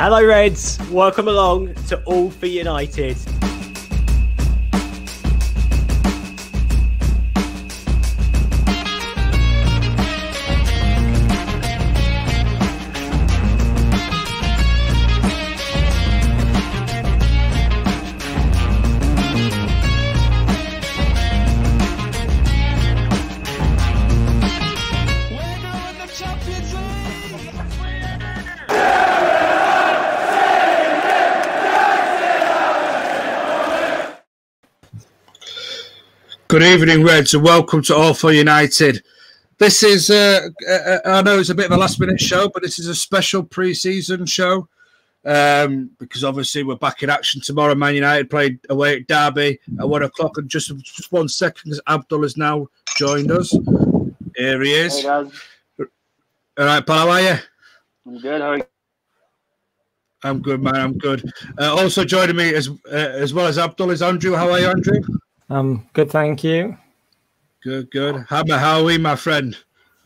Hello Reds, welcome along to All for United. Good evening, Reds, and welcome to All for United. This is, I know it's a bit of a last-minute show, but this is a special pre-season show because obviously we're back in action tomorrow. Man United played away at Derby at 1 o'clock, and just 1 second, Abdul has now joined us. Here he is. Hey, guys. All right, pal, how are you? I'm good. How are you? I'm good, man. I'm good. Also joining me as well as Abdul is Andrew. How are you, Andrew? Good, thank you. Good, good. Hammer, how are we, my friend?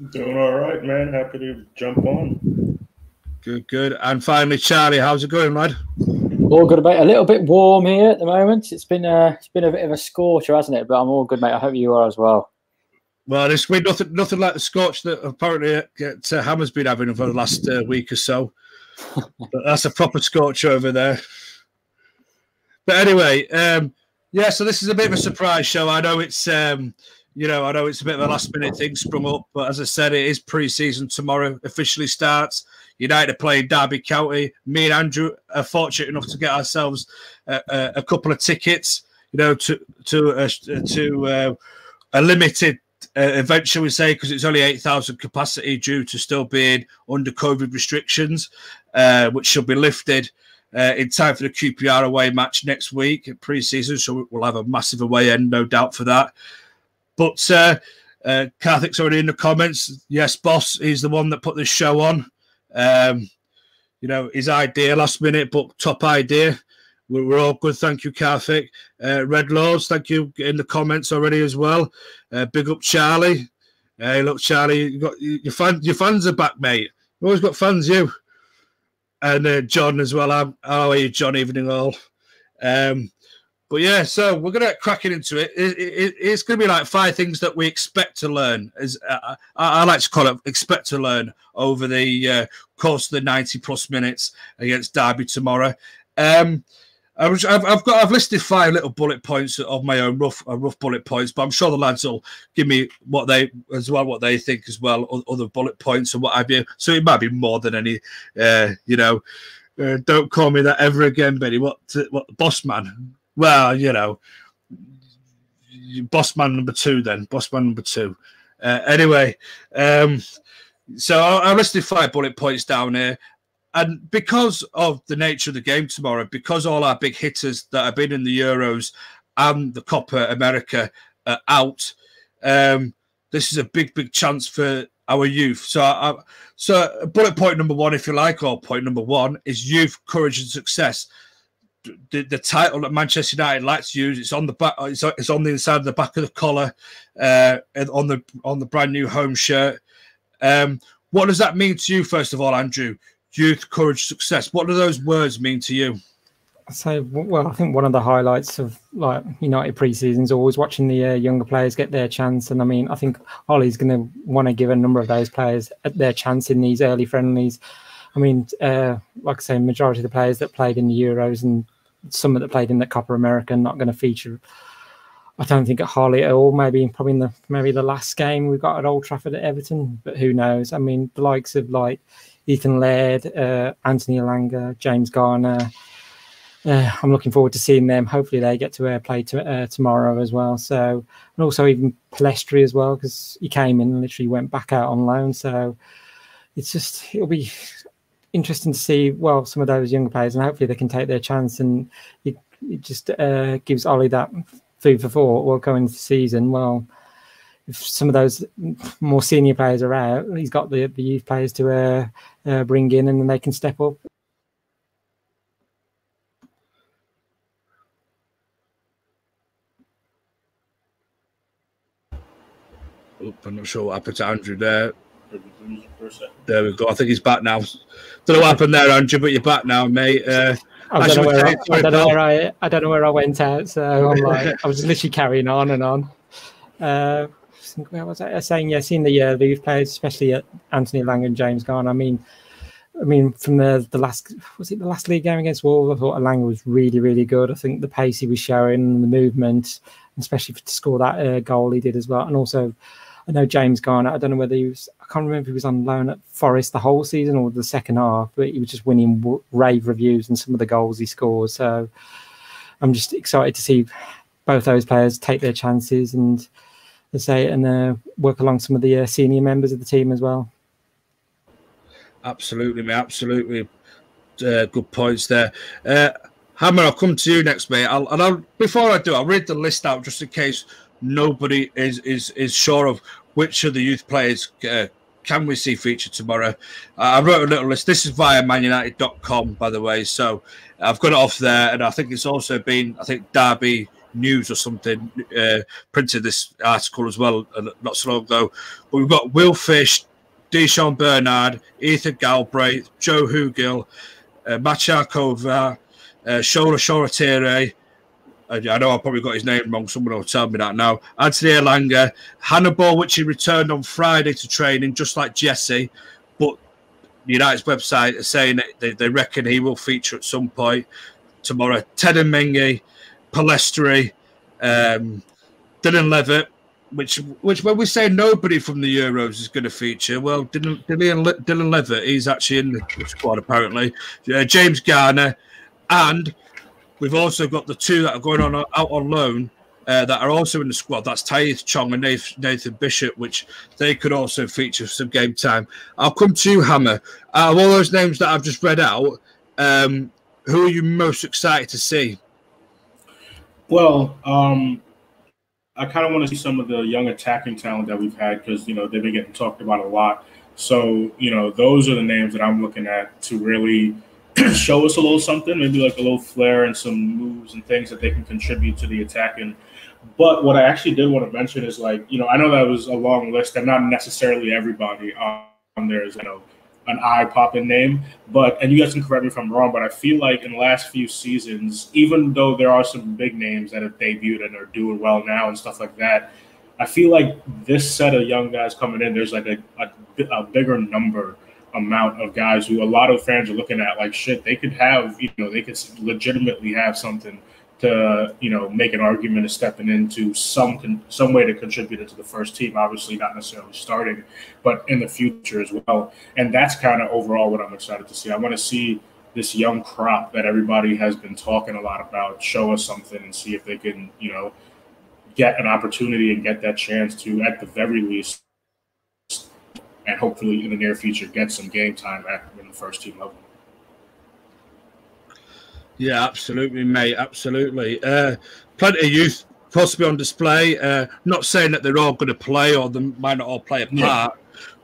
Doing all right, man. Happy to jump on. Good, good. And finally, Charlie, how's it going, lad? All good, mate. A little bit warm here at the moment. It's been a bit of a scorcher, hasn't it? But I'm all good, mate. I hope you are as well. Well, it's been nothing like the scorch that apparently Hammer's been having for the last week or so. But that's a proper scorch over there. But anyway, yeah, so this is a bit of a surprise show. I know it's, I know it's a bit of a last-minute thing sprung up, but as I said, it is pre-season tomorrow. Officially starts. United playing Derby County. Me and Andrew are fortunate enough to get ourselves a couple of tickets, to a limited event, shall we say, because it's only 8,000 capacity due to still being under COVID restrictions, which should be lifted in time for the QPR away match next week at pre-season. So we'll have a massive away end, no doubt, for that. But Karthik's already in the comments. Yes, boss, he's the one that put this show on. His idea last minute, but top idea. We're all good. Thank you, Karthik. Red Lords, thank you in the comments already as well. Big up, Charlie. Hey, look, Charlie, you got your fans are back, mate. You've always got fans, you. And John as well. How are you, John? Evening all. But yeah, so we're going to get cracking into it. It's going to be like 5 things that we expect to learn. As I like to call it, expect to learn over the course of the 90-plus minutes against Derby tomorrow. I've listed 5 little bullet points of my own, rough bullet points, but I'm sure the lads will give me what they think as well, other bullet points and what have you. So it might be more than any, don't call me that ever again, Benny. What boss man? Well, boss man number 2 then, boss man number 2. Anyway, so I listed 5 bullet points down here. And because of the nature of the game tomorrow, because all our big hitters that have been in the Euros and the Copa America are out, this is a big chance for our youth. So bullet point number 1, if you like, or point number 1 is youth, courage and success. The title that Manchester United likes to use, it's on the back, it's on the inside of the back of the collar, on the brand new home shirt. What does that mean to you, first of all, Andrew? Youth, courage, success. What do those words mean to you? So, well, I think one of the highlights of United pre-season is always watching the younger players get their chance. And I mean, I think Ollie's going to want to give a number of those players their chance in these early friendlies. I mean, like I say, majority of the players that played in the Euros and some that played in the Copa America are not going to feature, I don't think, at Harley at all. Maybe the last game we got at Old Trafford at Everton, but who knows? I mean, the likes of Ethan Laird, Anthony Elanga, James Garner. I'm looking forward to seeing them. Hopefully they get to play tomorrow as well. So, and also even Palestri as well, because he came in and literally went back out on loan. So it'll be interesting to see, some of those younger players, and hopefully they can take their chance. And it just gives Ollie that food for thought. Well, going into the season, if some of those more senior players are out, he's got the youth players to bring in, and then they can step up. I'm not sure what happened to Andrew there. for a second. There we go. I think he's back now. Don't know what happened there, Andrew, but you're back now, mate. I don't know where I went out, so I'm like, I was literally carrying on and on. Where was I saying? Yeah, seeing the youth players, especially Anthony Lang and James Garner. I mean, from the last league game against Wolves, I thought Lang was really, really good. I think the pace he was showing, the movement, especially to score that goal he did as well. And also, I know James Garner. I don't know whether I can't remember if he was on loan at Forest the whole season or the second half, but he was just winning rave reviews and some of the goals he scores. So I'm just excited to see both those players take their chances and work along some of the senior members of the team as well. Absolutely, mate. Absolutely. Good points there. Hammer, I'll come to you next, mate. Before I do, I'll read the list out just in case nobody is sure of which of the youth players can we see featured tomorrow. I wrote a little list. This is via manunited.com, by the way. So I've got it off there. And I think it's also been, Derby News or something printed this article as well not so long ago. But we've got Will Fish, Deshaun Bernard, Ethan Galbraith, Joe Hugill, Machakova, Shola Shoratire. I know I probably got his name wrong. Someone will tell me that now. Anthony Elanga, Hannibal, which he returned on Friday to training, just like Jesse. But United's website is saying that they reckon he will feature at some point tomorrow. Ted Mengi, Palestri, Dylan Levitt, which when we say nobody from the Euros is going to feature, well, Dylan Levitt, he's actually in the squad apparently. James Garner, and we've also got the two that are going out on loan that are also in the squad. That's Taith Chong and Nathan Bishop, which they could also feature some game time. I'll come to you, Hammer. Out of all those names that I've just read out, who are you most excited to see? Well, I kind of want to see some of the young attacking talent that we've had because, they've been getting talked about a lot. So, those are the names that I'm looking at to really show us a little something, maybe like a little flair and some moves and things that they can contribute to the attacking. But what I actually did want to mention is I know that was a long list and not necessarily everybody on there is, an eye-popping name. And you guys can correct me if I'm wrong, but I feel like in the last few seasons, even though there are some big names that have debuted and are doing well now and stuff like that, I feel like this set of young guys coming in, there's like a bigger amount of guys who a lot of fans are looking at like, shit, they could have, they could legitimately have something to, make an argument of stepping into some way to contribute into the first team, obviously not necessarily starting, but in the future as well. And that's kind of overall what I'm excited to see. I want to see this young crop that everybody has been talking a lot about show us something and see if they can, get an opportunity and get that chance to, at the very least, and hopefully in the near future, get some game time in the first team level. Yeah, absolutely, mate. Absolutely. Plenty of youth possibly on display. Not saying that they're all going to play or they might not all play a part,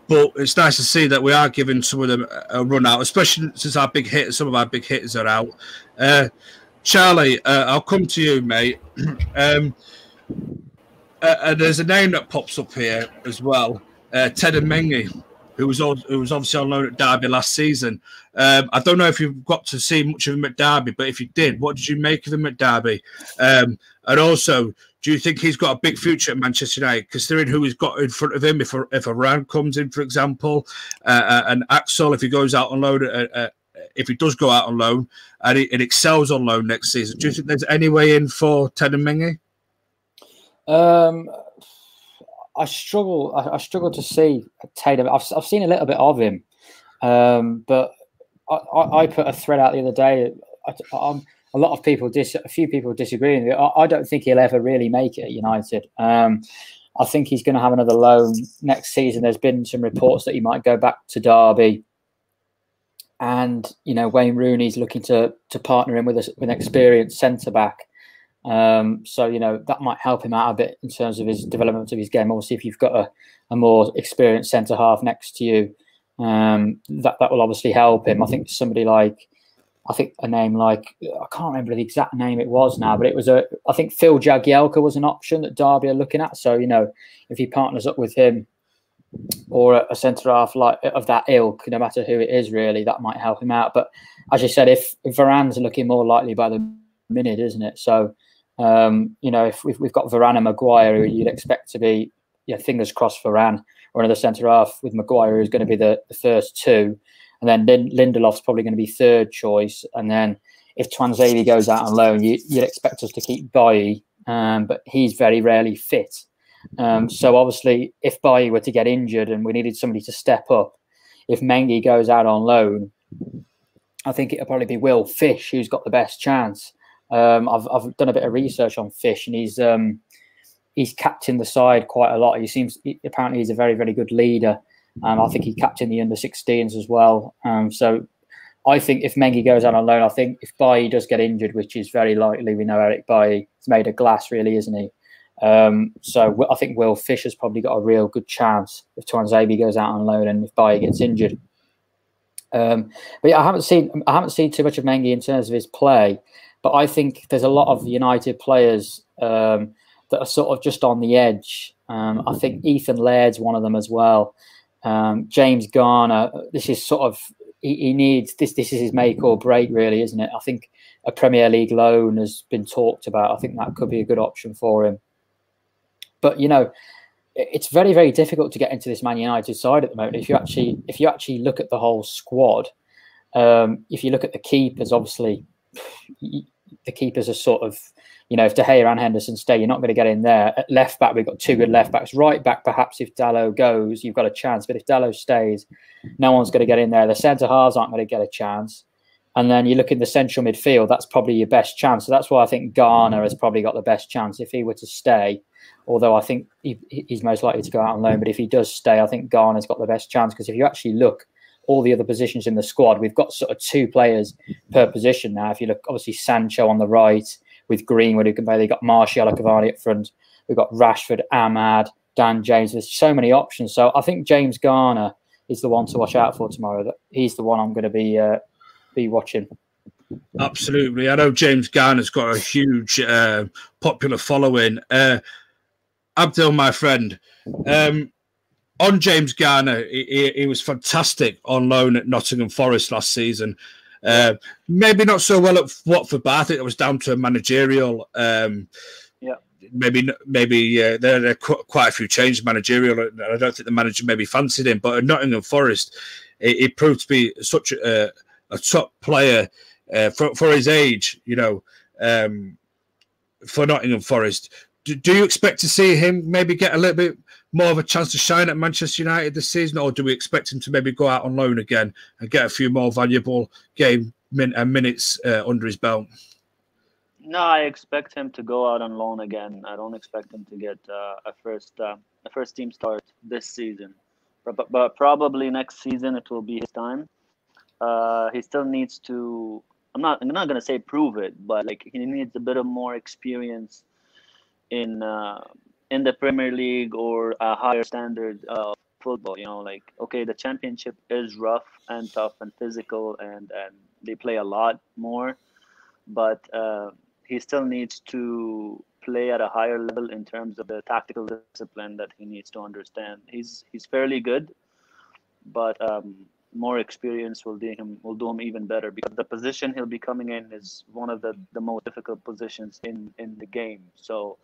but it's nice to see that we are giving some of them a run out, especially since some of our big hitters are out. Charlie, I'll come to you, mate. There's a name that pops up here as well. Ted Mengi, who was obviously on loan at Derby last season. I don't know if you've got to see much of him at Derby, but if you did, what did you make of him at Derby? And also, do you think he's got a big future at Manchester United, considering who he's got in front of him? If Iran comes in, for example, and Axel, if he goes out on loan, if he does go out on loan and it excels on loan next season, do you think there's any way in for Ted Mengi? I struggle to see Tatum. I've seen a little bit of him, but I put a thread out the other day. A lot of people, a few people disagree with it. I don't think he'll ever really make it at United. I think he's going to have another loan next season. There's been some reports that he might go back to Derby, and Wayne Rooney's looking to partner him with an experienced centre back. So that might help him out a bit in terms of his development of his game. Obviously, if you've got a more experienced centre half next to you, that will obviously help him. I think a name like, I can't remember the exact name it was now, but it was I think Phil Jagielka was an option that Derby are looking at. So if he partners up with him, or a centre half like of that ilk, no matter who it is, really, that might help him out. But as you said, if Varane's looking more likely by the minute, isn't it? So, if we've got Varane and Maguire, who you'd expect to be, fingers crossed, Varane or another centre half with Maguire, who's going to be the first two, and then Lindelof's probably going to be third choice, and then if Tuanzebe goes out on loan, you'd expect us to keep Bailly, but he's very rarely fit. So obviously, if Bailly were to get injured and we needed somebody to step up, if Mengi goes out on loan, I think it'll probably be Will Fish who's got the best chance. I've done a bit of research on Fish, and he's captained the side quite a lot. Apparently he's a very, very good leader. I think he captained the under-16s as well. So I think if Mengi goes out on loan, I think if Bailly does get injured, which is very likely, we know Eric Bailly is made of glass, really, isn't he? So I think Will Fish has probably got a real good chance if Tuanzebe goes out on loan and if Bailly gets injured. But yeah, I haven't seen too much of Mengi in terms of his play, but I think there's a lot of United players that are sort of just on the edge. I think Ethan Laird's one of them as well. James Garner, this is sort of he needs this. This is his make or break, really, isn't it? I think a Premier League loan has been talked about. I think that could be a good option for him. But it's very, very difficult to get into this Man United side at the moment. If you actually look at the whole squad, if you look at the keepers, obviously the keepers are sort of, if De Gea and Henderson stay, you're not going to get in there. At left back, we've got two good left backs. Right back, perhaps if Dalot goes, you've got a chance. But if Dalot stays, no one's going to get in there. The centre halves aren't going to get a chance. And then you look in the central midfield, that's probably your best chance. So that's why I think Garner has probably got the best chance if he were to stay. Although I think he's most likely to go out on loan. But if he does stay, I think Garner's got the best chance. Because if you actually look all the other positions in the squad, we've got sort of two players per position now. If you look, obviously, Sancho on the right with Greenwood, who can play. They've got Martial, Cavani up front. We've got Rashford, Ahmad, Dan James. There's so many options. So I think James Garner is the one to watch out for tomorrow. He's the one I'm going to be watching. Absolutely. I know James Garner's got a huge popular following. Abdul, my friend, on James Garner, he was fantastic on loan at Nottingham Forest last season. Maybe not so well at Watford, but I think it was down to a managerial. Maybe there are quite a few changes managerial. I don't think the manager maybe fancied him, but at Nottingham Forest, he proved to be such a top player for his age. For Nottingham Forest. Do you expect to see him maybe get a little bit more of a chance to shine at Manchester United this season, or do we expect him to maybe go out on loan again and get a few more valuable minutes under his belt? No, I expect him to go out on loan again. I don't expect him to get a first team start this season, but probably next season it will be his time. He still needs to. I'm not going to say prove it, but he needs a bit of more experience in the Premier League or a higher standard of football. Okay, the Championship is rough and tough and physical, and they play a lot more, but he still needs to play at a higher level in terms of the tactical discipline that he needs to understand. He's fairly good, but more experience will do him even better, because the position he'll be coming in is one of the most difficult positions in the game. So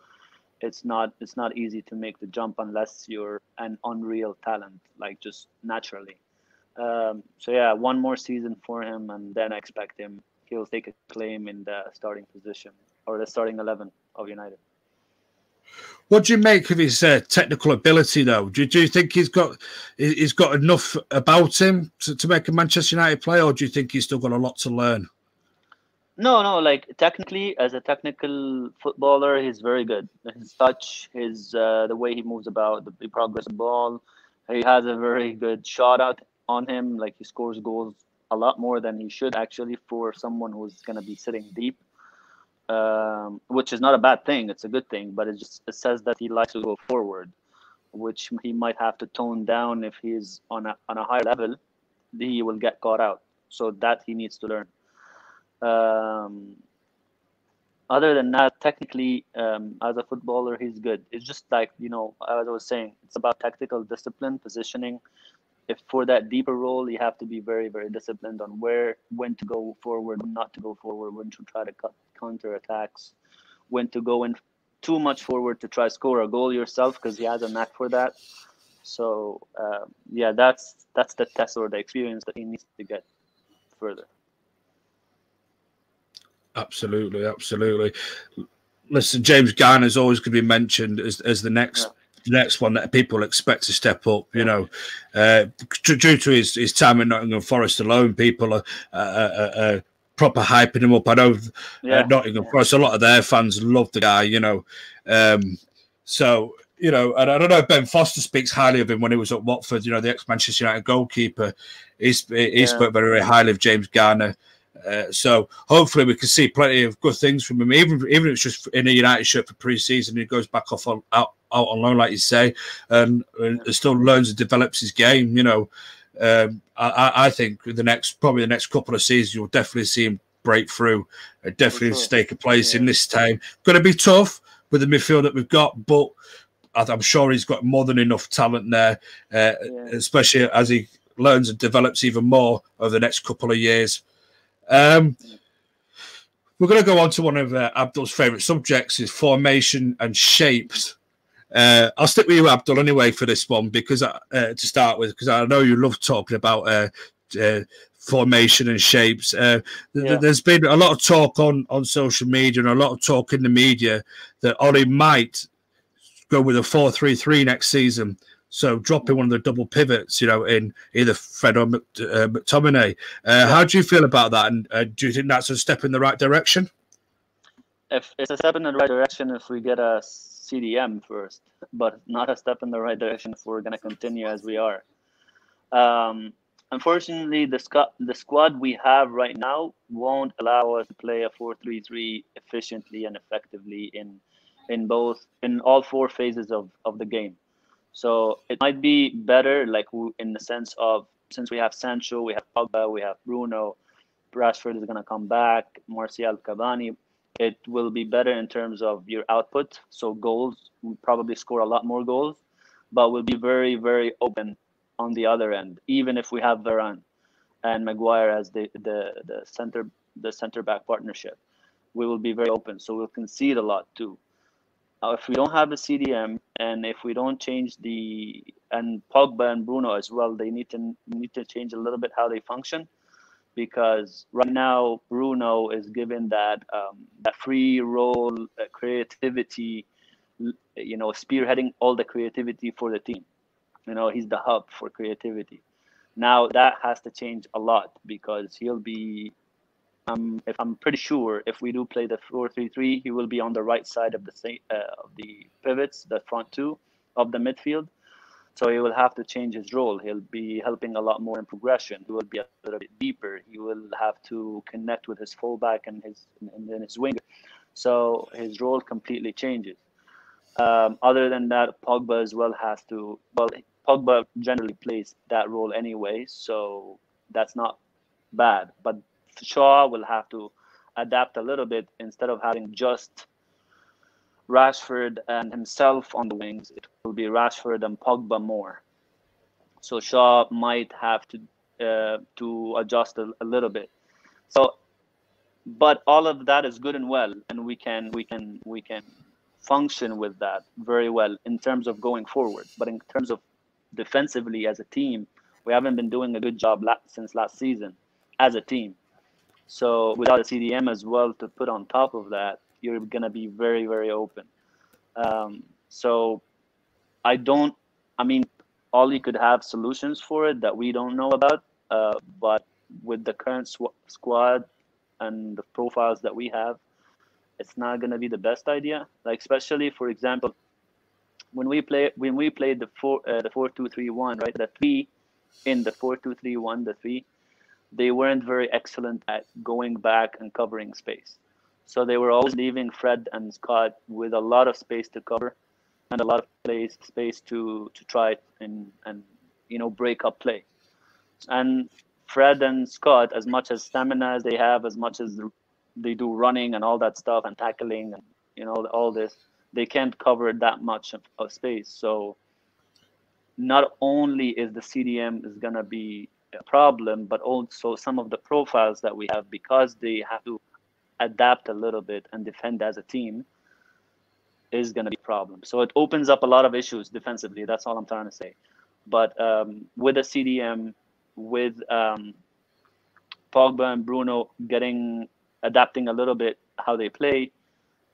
it's not easy to make the jump unless you're an unreal talent, just naturally. So yeah, one more season for him, and then I expect he'll take a claim in the starting position or the starting 11 of United. What do you make of his technical ability, though? Do you think he's got enough about him to make a Manchester United player, or do you think he's still got a lot to learn? No. Technically, as a technical footballer, he's very good. His touch, the way he moves about, the progress of the ball, he has a very good shot out on him. He scores goals a lot more than he should, actually, for someone who's going to be sitting deep. Which is not a bad thing. It's a good thing, but it says that he likes to go forward, which he might have to tone down if he's on a higher level. He will get caught out, so that he needs to learn. other than that, technically, as a footballer, he's good. It's just like, as I was saying, it's about tactical discipline, positioning. If for that deeper role, you have to be very, very disciplined on when to go forward, when not to go forward, when to try to counter attacks, when to go in too much forward to try score a goal yourself, because he has a knack for that. So yeah, that's the test or the experience that he needs to get further. Absolutely, absolutely. Listen, James Garner is always going to be mentioned as the next one that people expect to step up. You know, due to his time in Nottingham Forest alone, people are proper hyping him up. I know Nottingham Forest, a lot of their fans love the guy. You know, so. You know, and I don't know if Ben Foster speaks highly of him when he was at Watford. You know, the ex-Manchester United goalkeeper. He spoke very, very highly of James Garner. So hopefully we can see plenty of good things from him. Even if it's just in a United shirt for pre-season, he goes back off out on loan, like you say, and still learns and develops his game. You know, I think the next couple of seasons you'll definitely see him break through, definitely stake a place in this time. Going to be tough with the midfield that we've got, but I'm sure he's got more than enough talent there, especially as he learns and develops even more over the next couple of years. We're going to go on to one of Abdul's favourite subjects, is formation and shapes. I'll stick with you, Abdul, anyway, for this one, because to start with, because I know you love talking about formation and shapes. There's been a lot of talk on social media and a lot of talk in the media that Ollie might go with a 4-3-3 next season. So dropping one of the double pivots, you know, in either Fred or McTominay. How do you feel about that? And do you think that's a step in the right direction? If it's a step in the right direction if we get a CDM first, but not a step in the right direction if we're going to continue as we are. Unfortunately, the squad we have right now won't allow us to play a 4-3-3 efficiently and effectively in all four phases of the game. So it might be better, like in the sense of, since we have Sancho, we have Pogba, we have Bruno, Rashford is going to come back, Martial, Cavani. It will be better in terms of your output. So goals, we probably score a lot more goals, but we'll be very, very open on the other end. Even if we have Varane and Maguire as the center back partnership, we will be very open. So we'll concede a lot too. If we don't have a CDM and if we don't change and Pogba and Bruno as well, they need to change a little bit how they function, because right now Bruno is given that free role, creativity, you know, spearheading all the creativity for the team. You know, he's the hub for creativity. Now that has to change a lot, because he'll be. If I'm pretty sure if we do play the 4-3-3, he will be on the right side of the pivots, the front two of the midfield. So he will have to change his role. He'll be helping a lot more in progression. He will be a little bit deeper. He will have to connect with his fullback and his winger. So his role completely changes. Other than that, Pogba as well has to. Well, Pogba generally plays that role anyway, so that's not bad. But Shaw will have to adapt a little bit. Instead of having just Rashford and himself on the wings, it will be Rashford and Pogba more. So Shaw might have to adjust a little bit. So, but all of that is good and well, and we can function with that very well in terms of going forward. But in terms of defensively as a team, we haven't been doing a good job since last season as a team. So without a CDM as well to put on top of that, you're going to be very, very open. So Ollie could have solutions for it that we don't know about. But with the current squad and the profiles that we have, it's not going to be the best idea. Like, especially, for example, when we played the 4-2-3-1, right? The 3 in the 4-2-3-1, the 3, they weren't very excellent at going back and covering space. So they were always leaving Fred and Scott with a lot of space to cover and a lot of space to try and break up play. And Fred and Scott, as much as stamina as they have, as much as they do running and all that stuff and tackling and, you know, all this. They can't cover that much of space. So not only is the CDM is going to be a problem, but also some of the profiles that we have, because they have to adapt a little bit and defend as a team, is going to be a problem. So it opens up a lot of issues defensively. That's all I'm trying to say. But with a CDM, with Pogba and Bruno adapting a little bit how they play,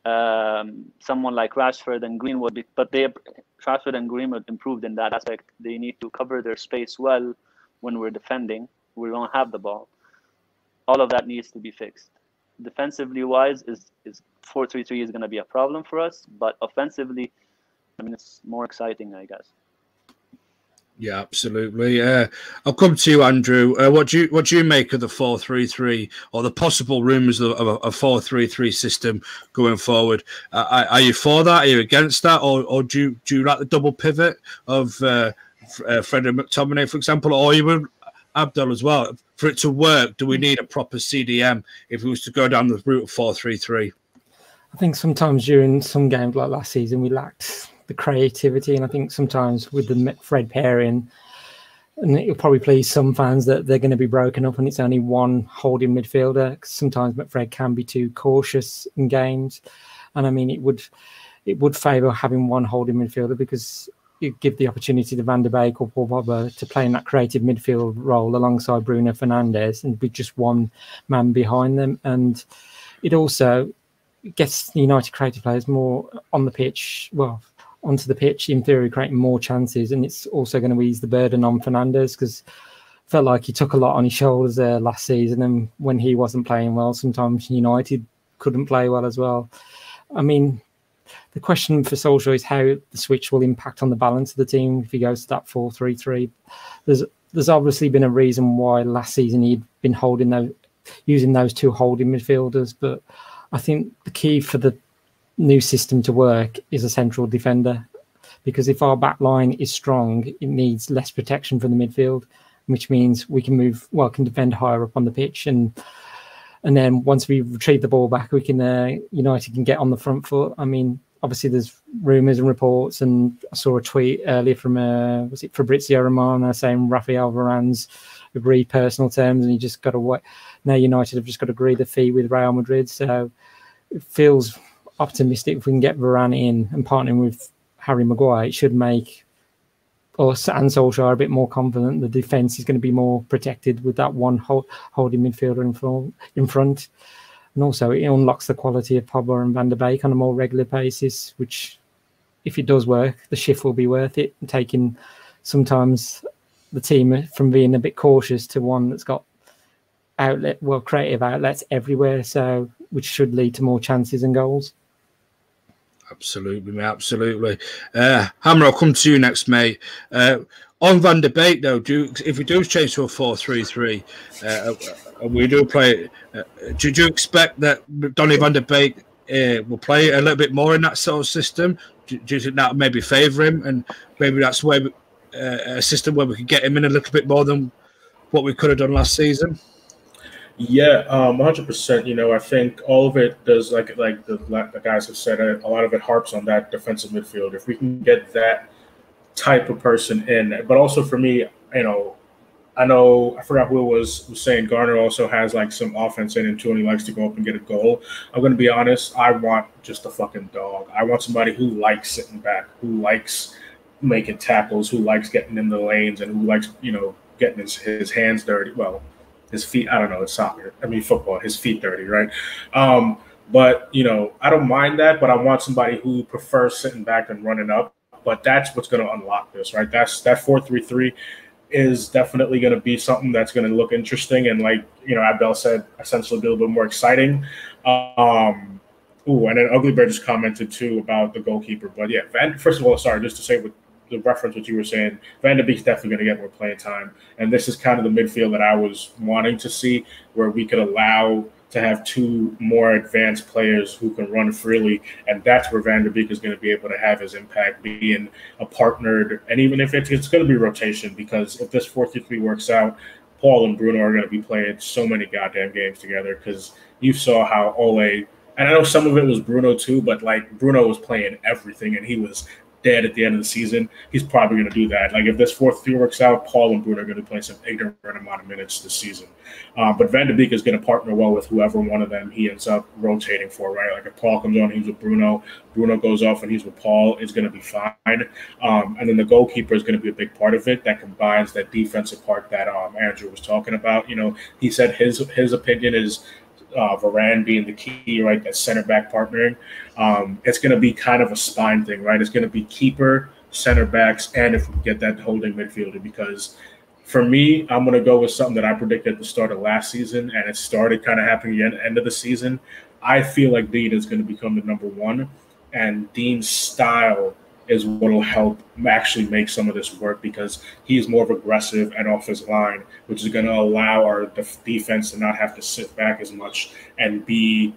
someone like Rashford and Greenwood, but Rashford and Greenwood improved in that aspect. They need to cover their space well when we're defending. We don't have the ball. All of that needs to be fixed. Defensively wise, is 4-3-3 is going to be a problem for us, but offensively, I mean, it's more exciting, I guess. Yeah, absolutely. I'll come to you, Andrew. What do you make of the 4-3-3 or the possible rumours of a 4-3-3 system going forward? Are you for that? Are you against that? Or do you like the double pivot of Frederick McTominay, for example, or even Abdul as well? For it to work, do we need a proper CDM if we was to go down the route of 4-3-3? I think sometimes during some games like last season, we lacked the creativity, and I think sometimes with the Fred pairing, and it'll probably please some fans that they're going to be broken up and it's only one holding midfielder. Sometimes McFred can be too cautious in games, and I mean it would favour having one holding midfielder, because it give the opportunity to Van der Beek or Paul Pogba to play in that creative midfield role alongside Bruno Fernandes and be just one man behind them. And it also gets the United creative players more on the pitch, onto the pitch, in theory, creating more chances. And it's also going to ease the burden on Fernandes, because felt like he took a lot on his shoulders there last season. And when he wasn't playing well, sometimes United couldn't play well as well. I mean, the question for Solskjaer is how the switch will impact on the balance of the team if he goes to that 4-3-3. There's obviously been a reason why last season he'd been using those two holding midfielders, but I think the key for the new system to work is a central defender, because if our back line is strong, it needs less protection from the midfield, which means we can can defend higher up on the pitch, and then once we retrieve the ball back, we can United can get on the front foot. I mean, obviously there's rumours and reports, and I saw a tweet earlier from was it Fabrizio Romano saying Rafael Varane's agreed personal terms, and he just got to wait. Now United have just got to agree the fee with Real Madrid, so it feels optimistic if we can get Varane in and partnering with Harry Maguire. It should make us and Solskjaer a bit more confident the defence is going to be more protected with that one holding midfielder in front. And also it unlocks the quality of Pogba and Van der Beek on a more regular basis, which, if it does work, the shift will be worth it, taking sometimes the team from being a bit cautious to one that's got creative outlets everywhere, so which should lead to more chances and goals. Absolutely, mate. Absolutely. Hammer, I'll come to you next, mate. On Van der Beek, though, if we do change to a 4-3-3, and we do play, do you expect that Donny Van der Beek will play a little bit more in that sort of system? Do you think that maybe favour him, and maybe that's where a system where we could get him in a little bit more than what we could have done last season? Yeah, 100%. You know, I think all of it does, like the guys have said, a lot of it harps on that defensive midfield. If we can get that type of person in, but also for me, you know, I forgot who was saying Garner also has like some offense in him too, and he likes to go up and get a goal. I'm going to be honest, I want just a fucking dog. I want somebody who likes sitting back, who likes making tackles, who likes getting in the lanes, and who likes, you know, getting his hands dirty. Well, his feet, I don't know, it's soccer. I mean, football, his feet dirty, right? But, you know, I don't mind that, but I want somebody who prefers sitting back and running up. But that's what's going to unlock this, right? That 4-3-3 is definitely going to be something that's going to look interesting. And like, you know, Abdel said, essentially be a little bit more exciting. And then Ugly Bear just commented too about the goalkeeper. But yeah, first of all, sorry, just to say with the reference what you were saying, Van der Beek's definitely going to get more playing time. And this is kind of the midfield that I was wanting to see, where we could allow to have two more advanced players who can run freely. And that's where Van der Beek is going to be able to have his impact, being a partnered, and even if it's going to be rotation, because if this 4-3-3 works out, Paul and Bruno are going to be playing so many goddamn games together, because you saw how Ole, and I know some of it was Bruno too, but like Bruno was playing everything and he was dead at the end of the season. He's probably going to do that. Like if this 4-3 works out, Paul and Bruno are going to play some ignorant amount of minutes this season. But Van de Beek is going to partner well with whoever one of them he ends up rotating for, right? Like if Paul comes on, he's with Bruno. Bruno goes off and he's with Paul. It's going to be fine. And then the goalkeeper is going to be a big part of it. That combines that defensive part that Andrew was talking about. You know, he said his opinion is Varane being the key, right? That center back partnering. It's going to be kind of a spine thing, right? It's going to be keeper, center backs, and if we get that holding midfielder. Because for me, I'm going to go with something that I predicted at the start of last season, and it started kind of happening at the end of the season. I feel like Dean is going to become the number one, and Dean's style is what will help actually make some of this work, because he's more of aggressive and off his line, which is going to allow our defense to not have to sit back as much and be,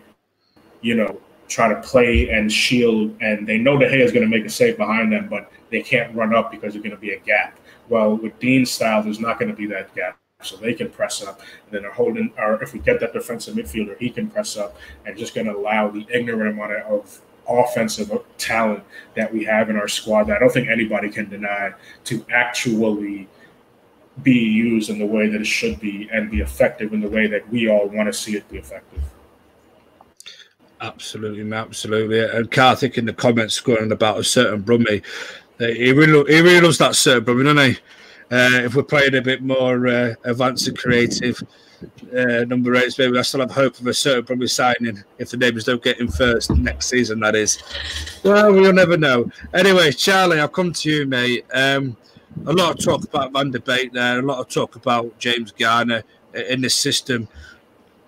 you know, try to play and shield. And they know De Gea is going to make a save behind them, but they can't run up because there's going to be a gap. Well, with Dean's style, there's not going to be that gap. So they can press up, and then they're holding, or if we get that defensive midfielder, he can press up, and just going to allow the ignorant amount of offensive talent that we have in our squad that I don't think anybody can deny to actually be used in the way that it should be and be effective in the way that we all want to see it be effective. Absolutely, absolutely. And Karthik in the comments going about a certain Brummie. He really loves that certain Brummie, doesn't he? If we're playing a bit more advanced and creative, number 8, maybe I still have hope of a certain Brummie signing if the neighbours don't get him first next season, that is. Well, we'll never know. Anyway, Charlie, I'll come to you, mate. A lot of talk about Van de Beek there, a lot of talk about James Garner in this system.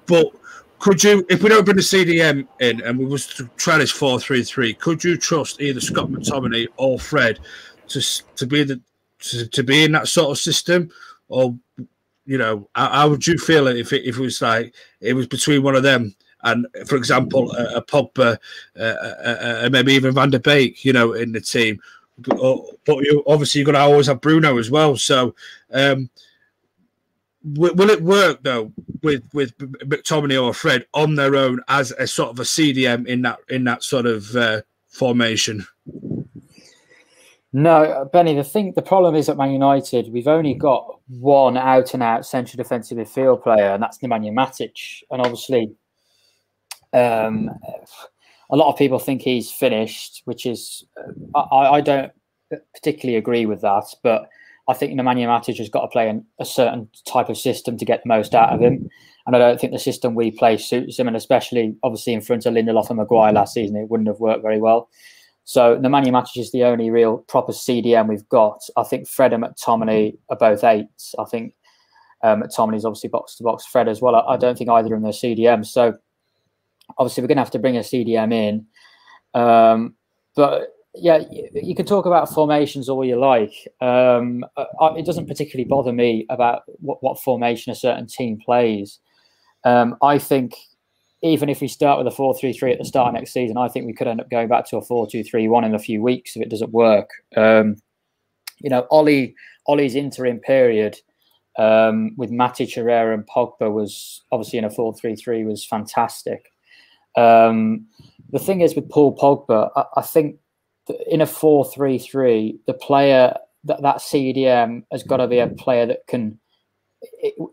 But could you, if we don't bring the CDM in and we was to try this 4-3-3, could you trust either Scott McTominay or Fred to be in that sort of system? Or, you know, how would you feel if it was like it was between one of them and, for example, a Pogba, maybe even Van de Beek, you know, in the team? But you obviously you're going to always have Bruno as well. So will it work though with McTominay or Fred on their own as a sort of a CDM in that sort of formation? No, Benny, the problem is at Man United, we've only got one out-and-out central defensive midfield player, and that's Nemanja Matic. And obviously, a lot of people think he's finished, which is, I don't particularly agree with that, but I think Nemanja Matic has got to play a certain type of system to get the most out of him. And I don't think the system we play suits him, and especially, obviously, in front of Lindelof and Maguire last season, it wouldn't have worked very well. So Nemanja Matic is the only real proper CDM we've got. I think Fred and McTominay are both 8s. I think McTominay is obviously box-to-box. Fred as well. I don't think either of them are CDM. So obviously we're going to have to bring a CDM in. But yeah, you can talk about formations all you like. It doesn't particularly bother me about what formation a certain team plays. I think even if we start with a 4-3-3 at the start of next season, I think we could end up going back to a 4-2-3-1 in a few weeks if it doesn't work. You know, Ollie's interim period with Matic, Herrera and Pogba was obviously in a 4-3-3 was fantastic. The thing is with Paul Pogba, I think in a 4-3-3, the player, that CDM has got to be a player that can...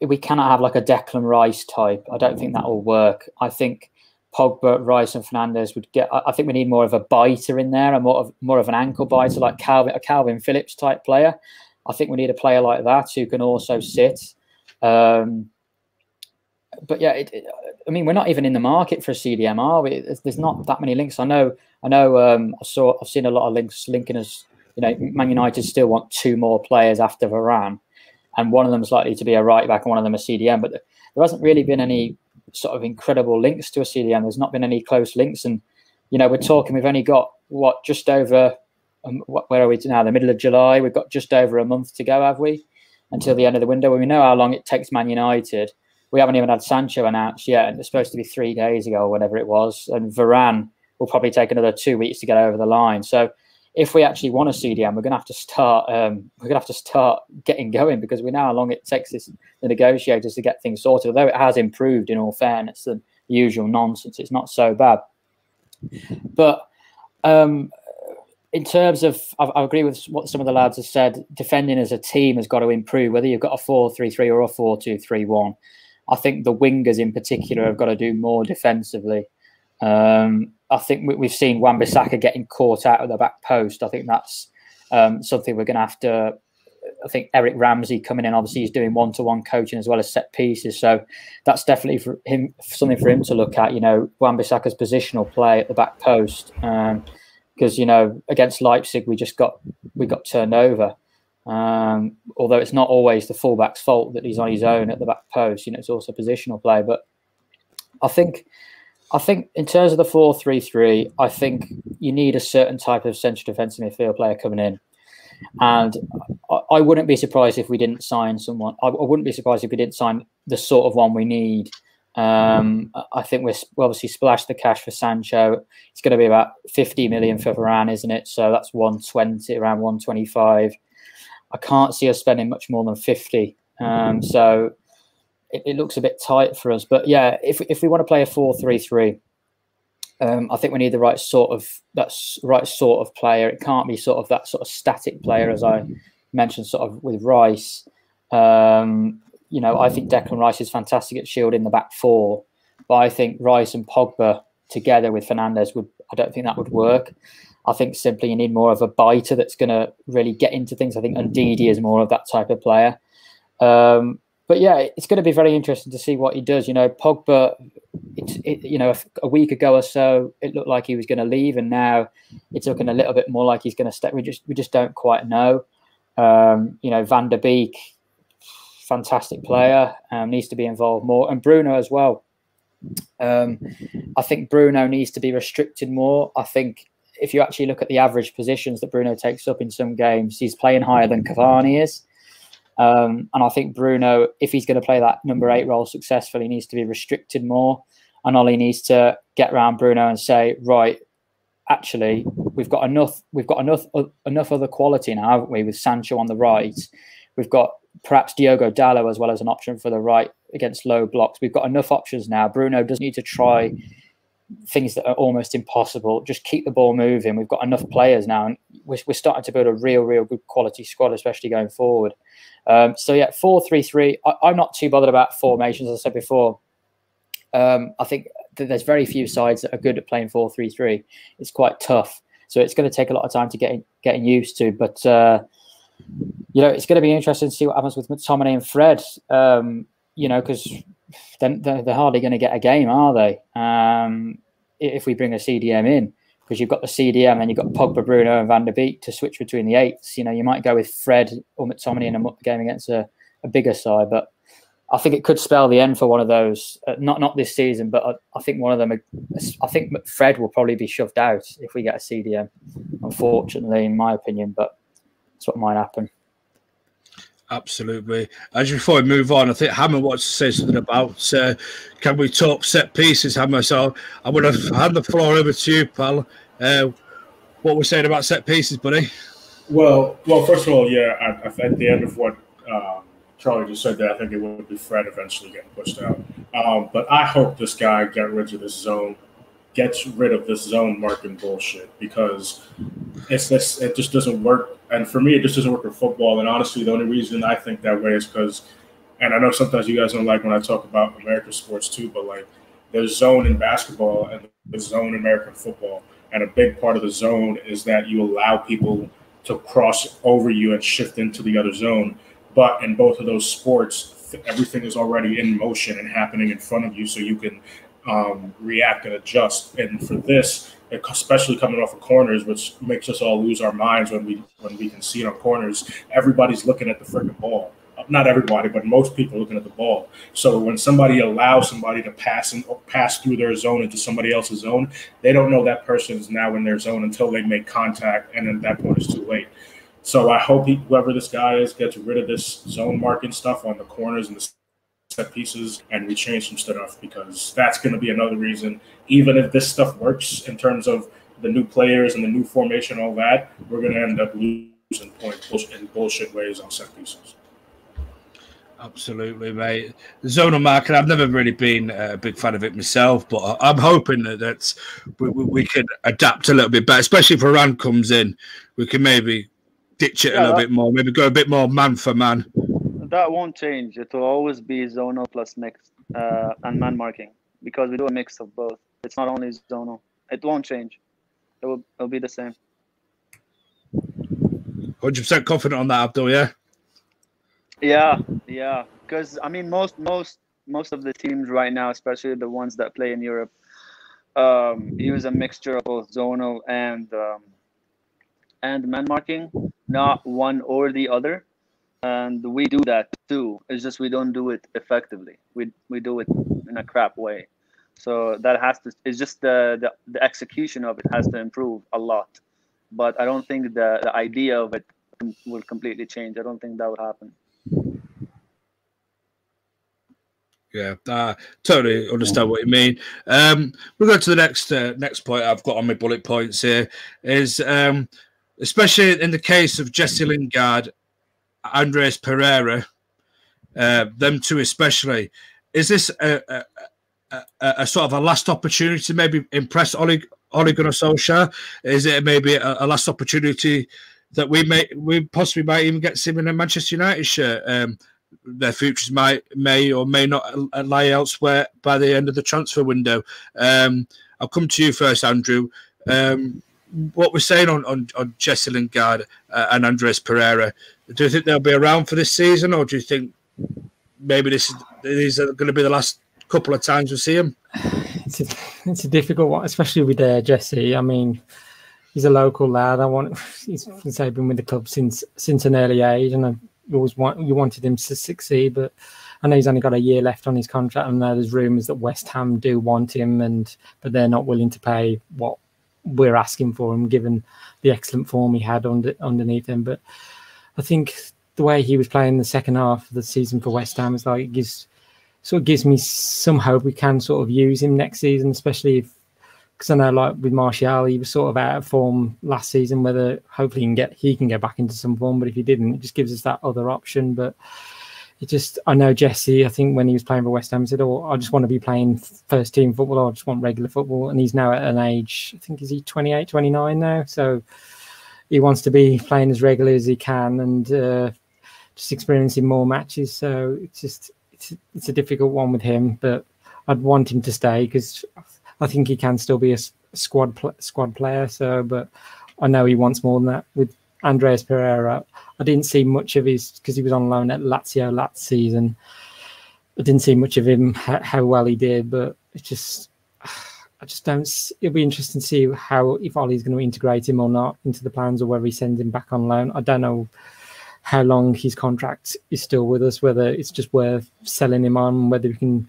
we cannot have like a Declan Rice type. I don't think that will work. I think Pogba, Rice, and Fernandes would get. I think we need more of a biter in there, and more of an ankle biter, like a Calvin Phillips type player. I think we need a player like that who can also sit. But yeah, I mean, we're not even in the market for a CDM, are we? There's not that many links. I know. I've seen a lot of links linking us. You know, Man United still want 2 more players after Varane. And one of them is likely to be a right back and one of them a CDM. But there hasn't really been any sort of incredible links to a CDM. There's not been any close links. And, you know, we're talking, we've only got, just over, where are we now? The middle of July. We've got just over a month to go, have we? Until the end of the window. When we know how long it takes Man United. We haven't even had Sancho announced yet. And it's supposed to be 3 days ago or whatever it was. And Varane will probably take another 2 weeks to get over the line. So if we actually want a CDM, we're going to have to start. We're going to have to start getting going, because we know how long it takes the negotiators to get things sorted. Although it has improved, in all fairness, the usual nonsense, it's not so bad. But in terms of, I agree with what some of the lads have said. Defending as a team has got to improve, whether you've got a 4-3-3 or a 4-2-3-1. I think the wingers in particular have got to do more defensively. I think we've seen Wan-Bissaka getting caught out of the back post. I think that's something we're going to have to. I think Eric Ramsey coming in, obviously he's doing one-to-one coaching as well as set pieces, so that's definitely for him, something for him to look at. Wan-Bissaka's positional play at the back post, because against Leipzig we got turned over. Although it's not always the fullback's fault that he's on his own at the back post, it's also positional play. But I think in terms of the 4-3-3, I think you need a certain type of central defensive midfield player coming in. And I wouldn't be surprised if we didn't sign someone. I wouldn't be surprised if we didn't sign the sort of one we need. I think we'll obviously splash the cash for Sancho. It's going to be about 50 million for Varane, isn't it? So that's 120, around 125. I can't see us spending much more than 50. So it looks a bit tight for us. But yeah, if we want to play a 4-3-3, I think we need the right sort of player. It can't be sort of that sort of static player, as I mentioned, sort of with Rice. I think Declan Rice is fantastic at shielding the back four, but I think Rice and Pogba together with Fernandes I don't think that would work. I think simply you need more of a biter that's going to really get into things. I think Ndidi is more of that type of player. But yeah, it's going to be very interesting to see what he does. Pogba, a week ago or so, it looked like he was going to leave, and now it's looking a little bit more like he's going to stay. We just don't quite know. Van der Beek, fantastic player, needs to be involved more, and Bruno as well. I think Bruno needs to be restricted more. I think if you actually look at the average positions that Bruno takes up in some games, he's playing higher than Cavani is. And I think Bruno, if he's going to play that number 8 role successfully, needs to be restricted more. And Ollie needs to get around Bruno and say, right, actually, we've got enough other quality now, haven't we? With Sancho on the right, we've got perhaps Diogo Dalot as well as an option for the right against low blocks. We've got enough options now. Bruno doesn't need to try things that are almost impossible. Just keep the ball moving. We've got enough players now, and we're starting to build a real good quality squad, especially going forward. So yeah, 4-3-3. I'm not too bothered about formations, as I said before. I think that there's very few sides that are good at playing 4-3-3. It's quite tough, so it's going to take a lot of time to getting used to. But it's going to be interesting to see what happens with McTominay and Fred. Because they're hardly going to get a game, are they? If we bring a CDM in, because you've got the CDM and you've got Pogba, Bruno, and Van der Beek to switch between the 8s. You might go with Fred or McTominay in a game against a bigger side, but I think it could spell the end for one of those. Not this season, but I think one of them. I think Fred will probably be shoved out if we get a CDM. Unfortunately, in my opinion, but that's what might happen. Absolutely. As before we move on, I think Hammer wants to say something about can we talk set pieces, Hammer? So I'm going to hand the floor over to you, pal. What we're saying about set pieces, buddy? Well, first of all, yeah, at the end of what Charlie just said there, I think it would be Fred eventually getting pushed out. But I hope this guy gets rid of this zone marking bullshit, because it just doesn't work. And for me, it just doesn't work in football. And honestly, the only reason I think that way is because, and I know sometimes you guys don't like when I talk about American sports too, but like there's zone in basketball and there's zone in American football. And a big part of the zone is that you allow people to cross over you and shift into the other zone. But in both of those sports, everything is already in motion and happening in front of you, so you can react and adjust. And for this, especially coming off of corners, which makes us all lose our minds when we can see it on corners, everybody's looking at the freaking ball. Not everybody, but most people are looking at the ball. So when somebody allows somebody to pass through their zone into somebody else's zone, they don't know that person is now in their zone until they make contact, and at that point it's too late. So I hope whoever this guy is gets rid of this zone marking stuff on the corners and the set pieces, and we change some stuff, because that's going to be another reason. Even if this stuff works in terms of the new players and the new formation, all that, we're going to end up losing points in bullshit ways on set pieces. Absolutely, mate. The zonal market, I've never really been a big fan of it myself, but I'm hoping that we can adapt a little bit better, especially if Iran comes in. We can maybe ditch it a little bit more, maybe go a bit more man for man. That won't change. It will always be zonal plus mix and man marking, because we do a mix of both. It's not only zonal. It won't change. It'll be the same. 100% confident on that, Abdul, yeah? Yeah. Because I mean, most of the teams right now, especially the ones that play in Europe, use a mixture of both zonal and man marking, not one or the other. And we do that too. It's just we don't do it effectively. We do it in a crap way. So that has to. It's just the execution of it has to improve a lot. But I don't think the idea of it will completely change. I don't think that would happen. Yeah, totally understand what you mean. We'll go to the next point I've got on my bullet points here is especially in the case of Jesse Lingard, Andreas Pereira, them two especially. Is this a sort of a last opportunity to maybe impress Ole Gunnar Solskjaer? Is it maybe a last opportunity that we possibly might even get him in a Manchester United shirt? Their futures may or may not lie elsewhere by the end of the transfer window. I'll come to you first, Andrew. What we're saying on Jesse Lingard and Andreas Pereira, do you think they'll be around for this season, or do you think maybe these are going to be the last couple of times we see him? It's a difficult one, especially with Jesse. I mean, he's a local lad. He's been with the club since an early age, and you wanted him to succeed, but I know he's only got a year left on his contract. I know there's rumours that West Ham do want him, but they're not willing to pay what we're asking for him, given the excellent form he had underneath him. But I think the way he was playing the second half of the season for West Ham is like gives me some hope we can sort of use him next season, especially because I know, like with Martial, he was sort of out of form last season. Whether hopefully he can get back into some form, but if he didn't, it just gives us that other option. But I know Jesse, I think when he was playing for West Ham, he said, "Oh, I just want to be playing first team football. I just want regular football." And he's now at an age, I think, is he 28, 29 now? So he wants to be playing as regularly as he can and just experiencing more matches. So it's a difficult one with him, but I'd want him to stay because I think he can still be a squad player. So, but I know he wants more than that. With Andreas Pereira, I didn't see much of his because he was on loan at Lazio last season. I didn't see much of him how well he did, but I just don't. It'll be interesting to see if Ollie's going to integrate him or not into the plans, or whether he sends him back on loan. I don't know how long his contract is still with us, whether it's just worth selling him on, whether we can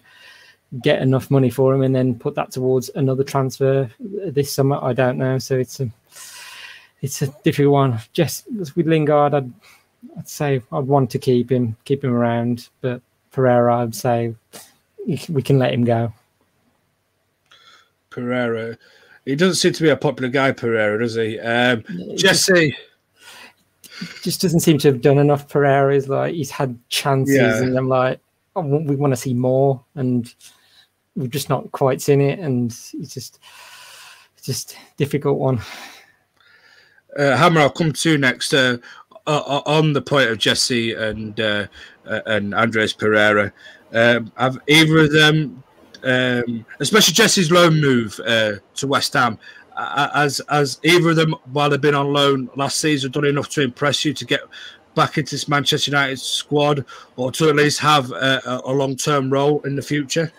get enough money for him and then put that towards another transfer this summer. I don't know. So it's a difficult one. Just with Lingard, I'd say I'd want to keep him around, but Pereira, I'd say we can let him go. Pereira, he doesn't seem to be a popular guy, Pereira, does he? Jesse just doesn't seem to have done enough. Pereira's like he's had chances, and I'm like, we want to see more, and we've just not quite seen it, and it's just difficult one. Hammer, I'll come to you next. On the point of Jesse and Andreas Pereira, have either of them, especially Jesse's loan move to West Ham, as either of them, while they've been on loan last season, done enough to impress you to get back into this Manchester United squad, or to at least have a long-term role in the future?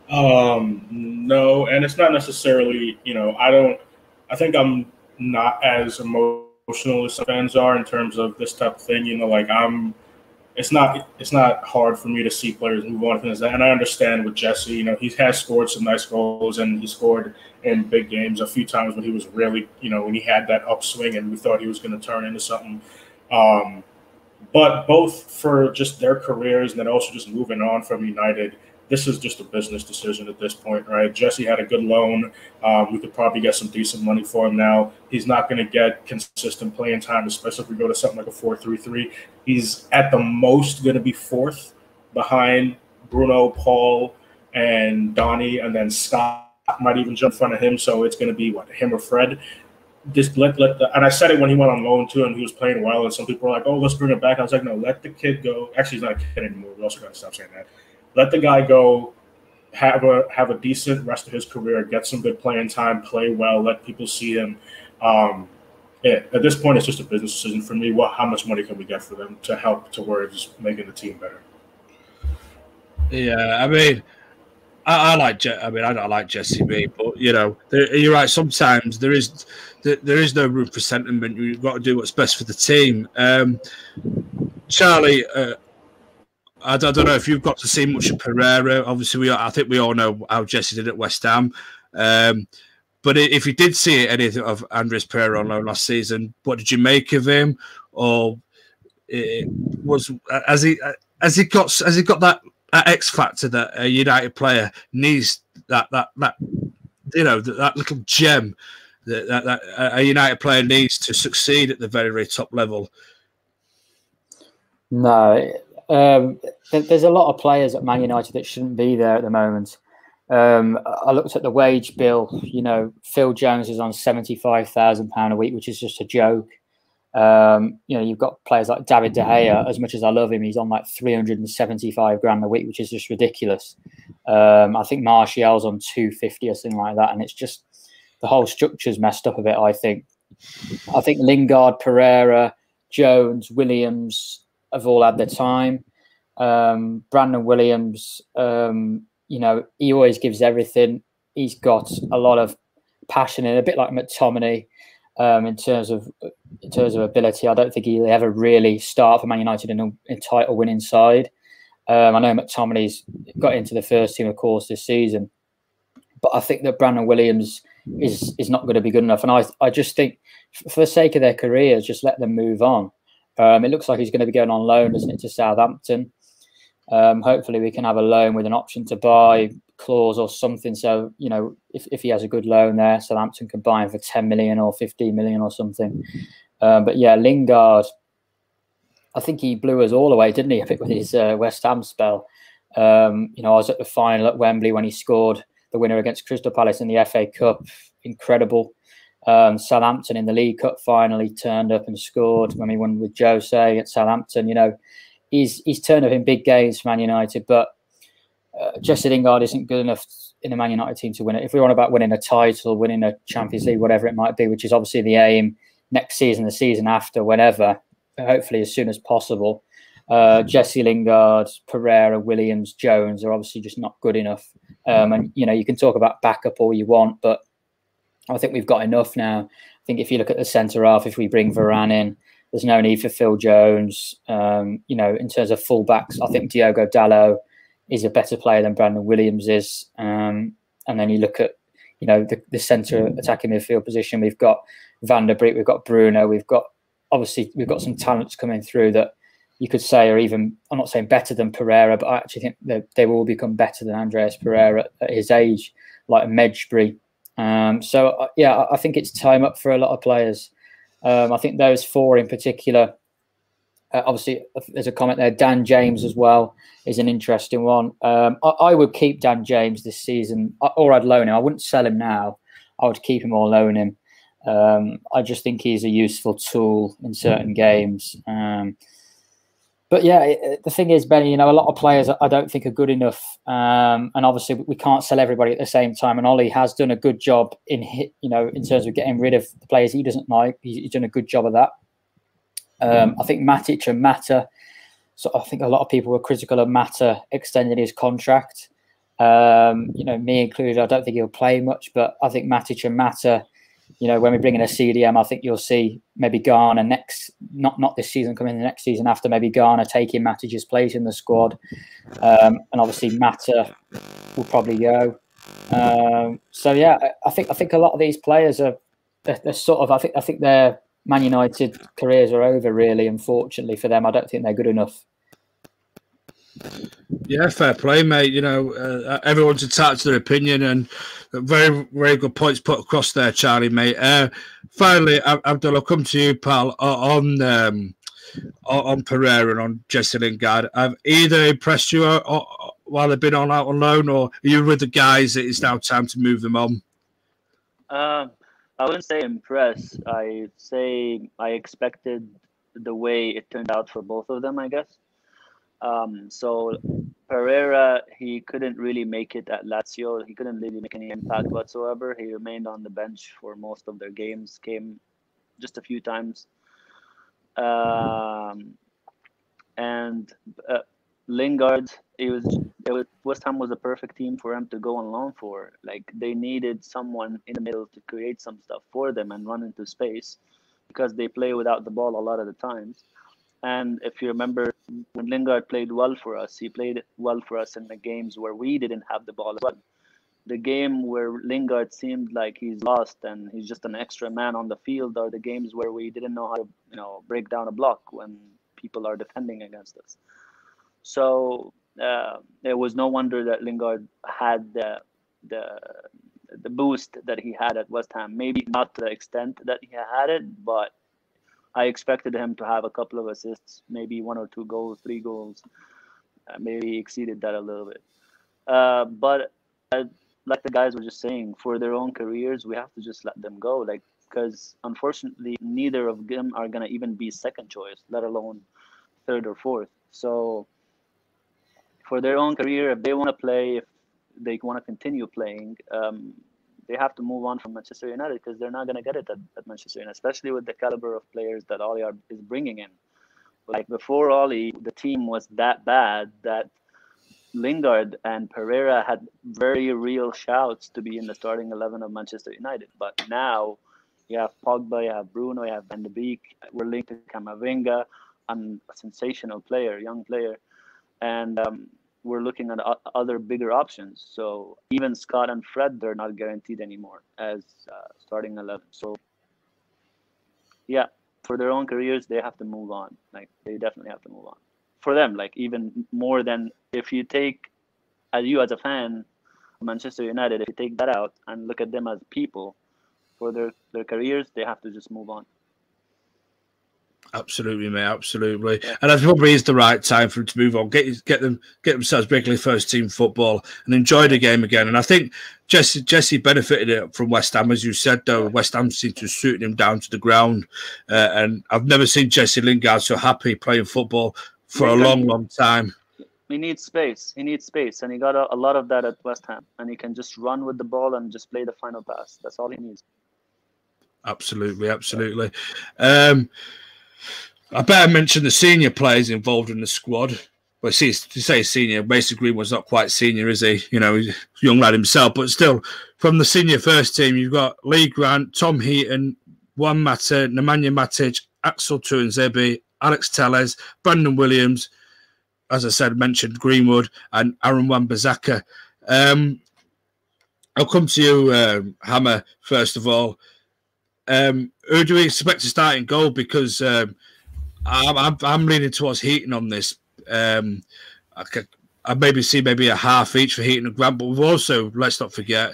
No, and it's not necessarily, I think I'm not as emotional as some fans are in terms of this type of thing. It's not hard for me to see players move on from this. And I understand with Jesse, he has scored some nice goals, and he scored in big games a few times when he was really, when he had that upswing and we thought he was going to turn into something. But both for just their careers and then also just moving on from United, this is just a business decision at this point, right? Jesse had a good loan. We could probably get some decent money for him now. He's not going to get consistent playing time, especially if we go to something like a 4-3-3. He's at the most going to be fourth behind Bruno, Paul, and Donnie, and then Scott might even jump in front of him. So it's going to be him or Fred. Just and I said it when he went on loan too, and he was playing well. And some people were like, "Oh, let's bring him back." I was like, "No, let the kid go." Actually, he's not a kid anymore. We also got to stop saying that. Let the guy go, have a decent rest of his career, get some good playing time, play well, let people see him. At this point, it's just a business decision for me. How much money can we get for them to help towards making the team better? Yeah, I mean, I don't like Jesse B, but you're right. Sometimes there is no room for sentiment. You've got to do what's best for the team. Charlie, I don't know if you've got to see much of Pereira. Obviously, I think we all know how Jesse did at West Ham. But if you did see anything of Andreas Pereira on loan last season, what did you make of him? Or has he got that X factor that a United player needs? That little gem that a United player needs to succeed at the very, very top level. No, there's a lot of players at Man United that shouldn't be there at the moment. I looked at the wage bill. Phil Jones is on £75,000 a week, which is just a joke. You've got players like David De Gea. As much as I love him, he's on like 375 grand a week, which is just ridiculous. I think Martial's on 250 or something like that, and it's just the whole structure's messed up a bit. I think Lingard, Pereira, Jones, Williams have all had their time. Brandon Williams, he always gives everything. He's got a lot of passion in, a bit like McTominay. In terms of ability, I don't think he'll ever really start for Man United in a title-winning side. I know McTominay's got into the first team, of course, this season, but I think that Brandon Williams is not going to be good enough. And I just think, for the sake of their careers, just let them move on. It looks like he's going to be going on loan, doesn't it, to Southampton? Hopefully, we can have a loan with an option to buy clause or something. So, if he has a good loan there, Southampton can buy him for 10 million or 15 million or something. But yeah, Lingard, I think he blew us all away, didn't he? I think with his West Ham spell. I was at the final at Wembley when he scored the winner against Crystal Palace in the FA Cup. Incredible. Southampton in the League Cup final, he turned up and scored when we won with Jose at Southampton. He's turned up in big games for Man United, but Jesse Lingard isn't good enough in the Man United team to win it. If we're on about winning a title, winning a Champions League, whatever it might be, which is obviously the aim next season, the season after, whenever, hopefully as soon as possible, Jesse Lingard, Pereira, Williams, Jones are obviously just not good enough. And, you can talk about backup all you want, but I think we've got enough now. I think if you look at the centre half, if we bring Varane in, there's no need for Phil Jones. In terms of fullbacks, I think Diogo Dalot is a better player than Brandon Williams is. And then you look at, the centre attacking midfield position. We've got Van der Beek, we've got Bruno, we've got some talents coming through that you could say are even, I'm not saying better than Pereira, but I actually think they will become better than Andreas Pereira at his age, like Medjbri. I think it's time up for a lot of players. I think those four in particular, obviously there's a comment there, Dan James as well is an interesting one. I would keep Dan James this season, or I'd loan him. I wouldn't sell him now. I would keep him or loan him. I just think he's a useful tool in certain games. But yeah, the thing is, Benny, a lot of players I don't think are good enough. And obviously we can't sell everybody at the same time. And Ollie has done a good job in terms of getting rid of the players he doesn't like. He's done a good job of that. I think Matic and Mata, so I think a lot of people were critical of Mata extending his contract. Me included, I don't think he'll play much, but I think Matic and Mata, when we bring in a CDM, I think you'll see maybe Garner not this season, coming in the next season after, maybe Garner taking Matic's place in the squad. And obviously Mata will probably go. I think a lot of these players they're sort of, I think their Man United careers are over, really, unfortunately for them. I don't think they're good enough. Yeah, fair play, mate. You know, everyone's entitled to their opinion, and very, very good points put across there, Charlie, mate. Finally, Abdul, I'll come to you, pal, on Pereira and on Jesse Lingard. Have either impressed you while they've been out on loan, or are you with the guys that it's now time to move them on? I wouldn't say impressed. I say I expected the way it turned out for both of them, I guess. So Pereira, he couldn't really make it at Lazio. He couldn't really make any impact whatsoever. He remained on the bench for most of their games, came just a few times. And Lingard, West Ham was a perfect team for him to go on loan for. Like, they needed someone in the middle to create some stuff for them and run into space, because they play without the ball a lot of the times. And if you remember, when Lingard played well for us, he played well for us in the games where we didn't have the ball as well. The game where Lingard seemed like he's lost and he's just an extra man on the field are the games where we didn't know how to, break down a block when people are defending against us. So it was no wonder that Lingard had the boost that he had at West Ham. Maybe not to the extent that he had it, but I expected him to have a couple of assists, maybe 1 or 2 goals, 3 goals. Maybe exceeded that a little bit. But like the guys were just saying, for their own careers, we have to just let them go. Like, because unfortunately, neither of them are going to even be second choice, let alone third or fourth. So for their own career, if they want to play, if they want to continue playing, they have to move on from Manchester United, because they're not going to get it at Manchester United, especially with the caliber of players that Oli is bringing in. Like, before Oli, the team was that bad that Lingard and Pereira had very real shouts to be in the starting 11 of Manchester United. But now you have Pogba, you have Bruno, you have Van de Beek. We're linked to Camavinga, and a sensational player, young player. And we're looking at other bigger options. So even Scott and Fred, they're not guaranteed anymore as starting 11. So yeah, for their own careers, they have to move on. Like, they definitely have to move on. For them, like, even more than if you take, as a fan of Manchester United, if you take that out and look at them as people, for their careers, they have to just move on. Absolutely, mate. Absolutely, and that probably is the right time for them to move on, get themselves regularly first team football, and enjoy the game again. And I think Jesse benefited it from West Ham, as you said. Though West Ham seemed to suit him down to the ground, and I've never seen Jesse Lingard so happy playing football for a long, long time. He needs space. And he got a lot of that at West Ham. And he can just run with the ball and just play the final pass. That's all he needs. Absolutely, absolutely. I better mention the senior players involved in the squad. Well, see, to say senior, Mason Greenwood's not quite senior, is he? He's a young lad himself. But still, from the senior first team, you've got Lee Grant, Tom Heaton, Juan Mata, Nemanja Matic, Axel Tuanzebe, Alex Telles, Brandon Williams, as I said, mentioned Greenwood, and Aaron Wan-Bissaka. I'll come to you, Hammer, first of all. Who do we expect to start in goal? Because I'm leaning towards Heaton on this. I maybe see a half each for Heaton and Grant, but we've also, let's not forget,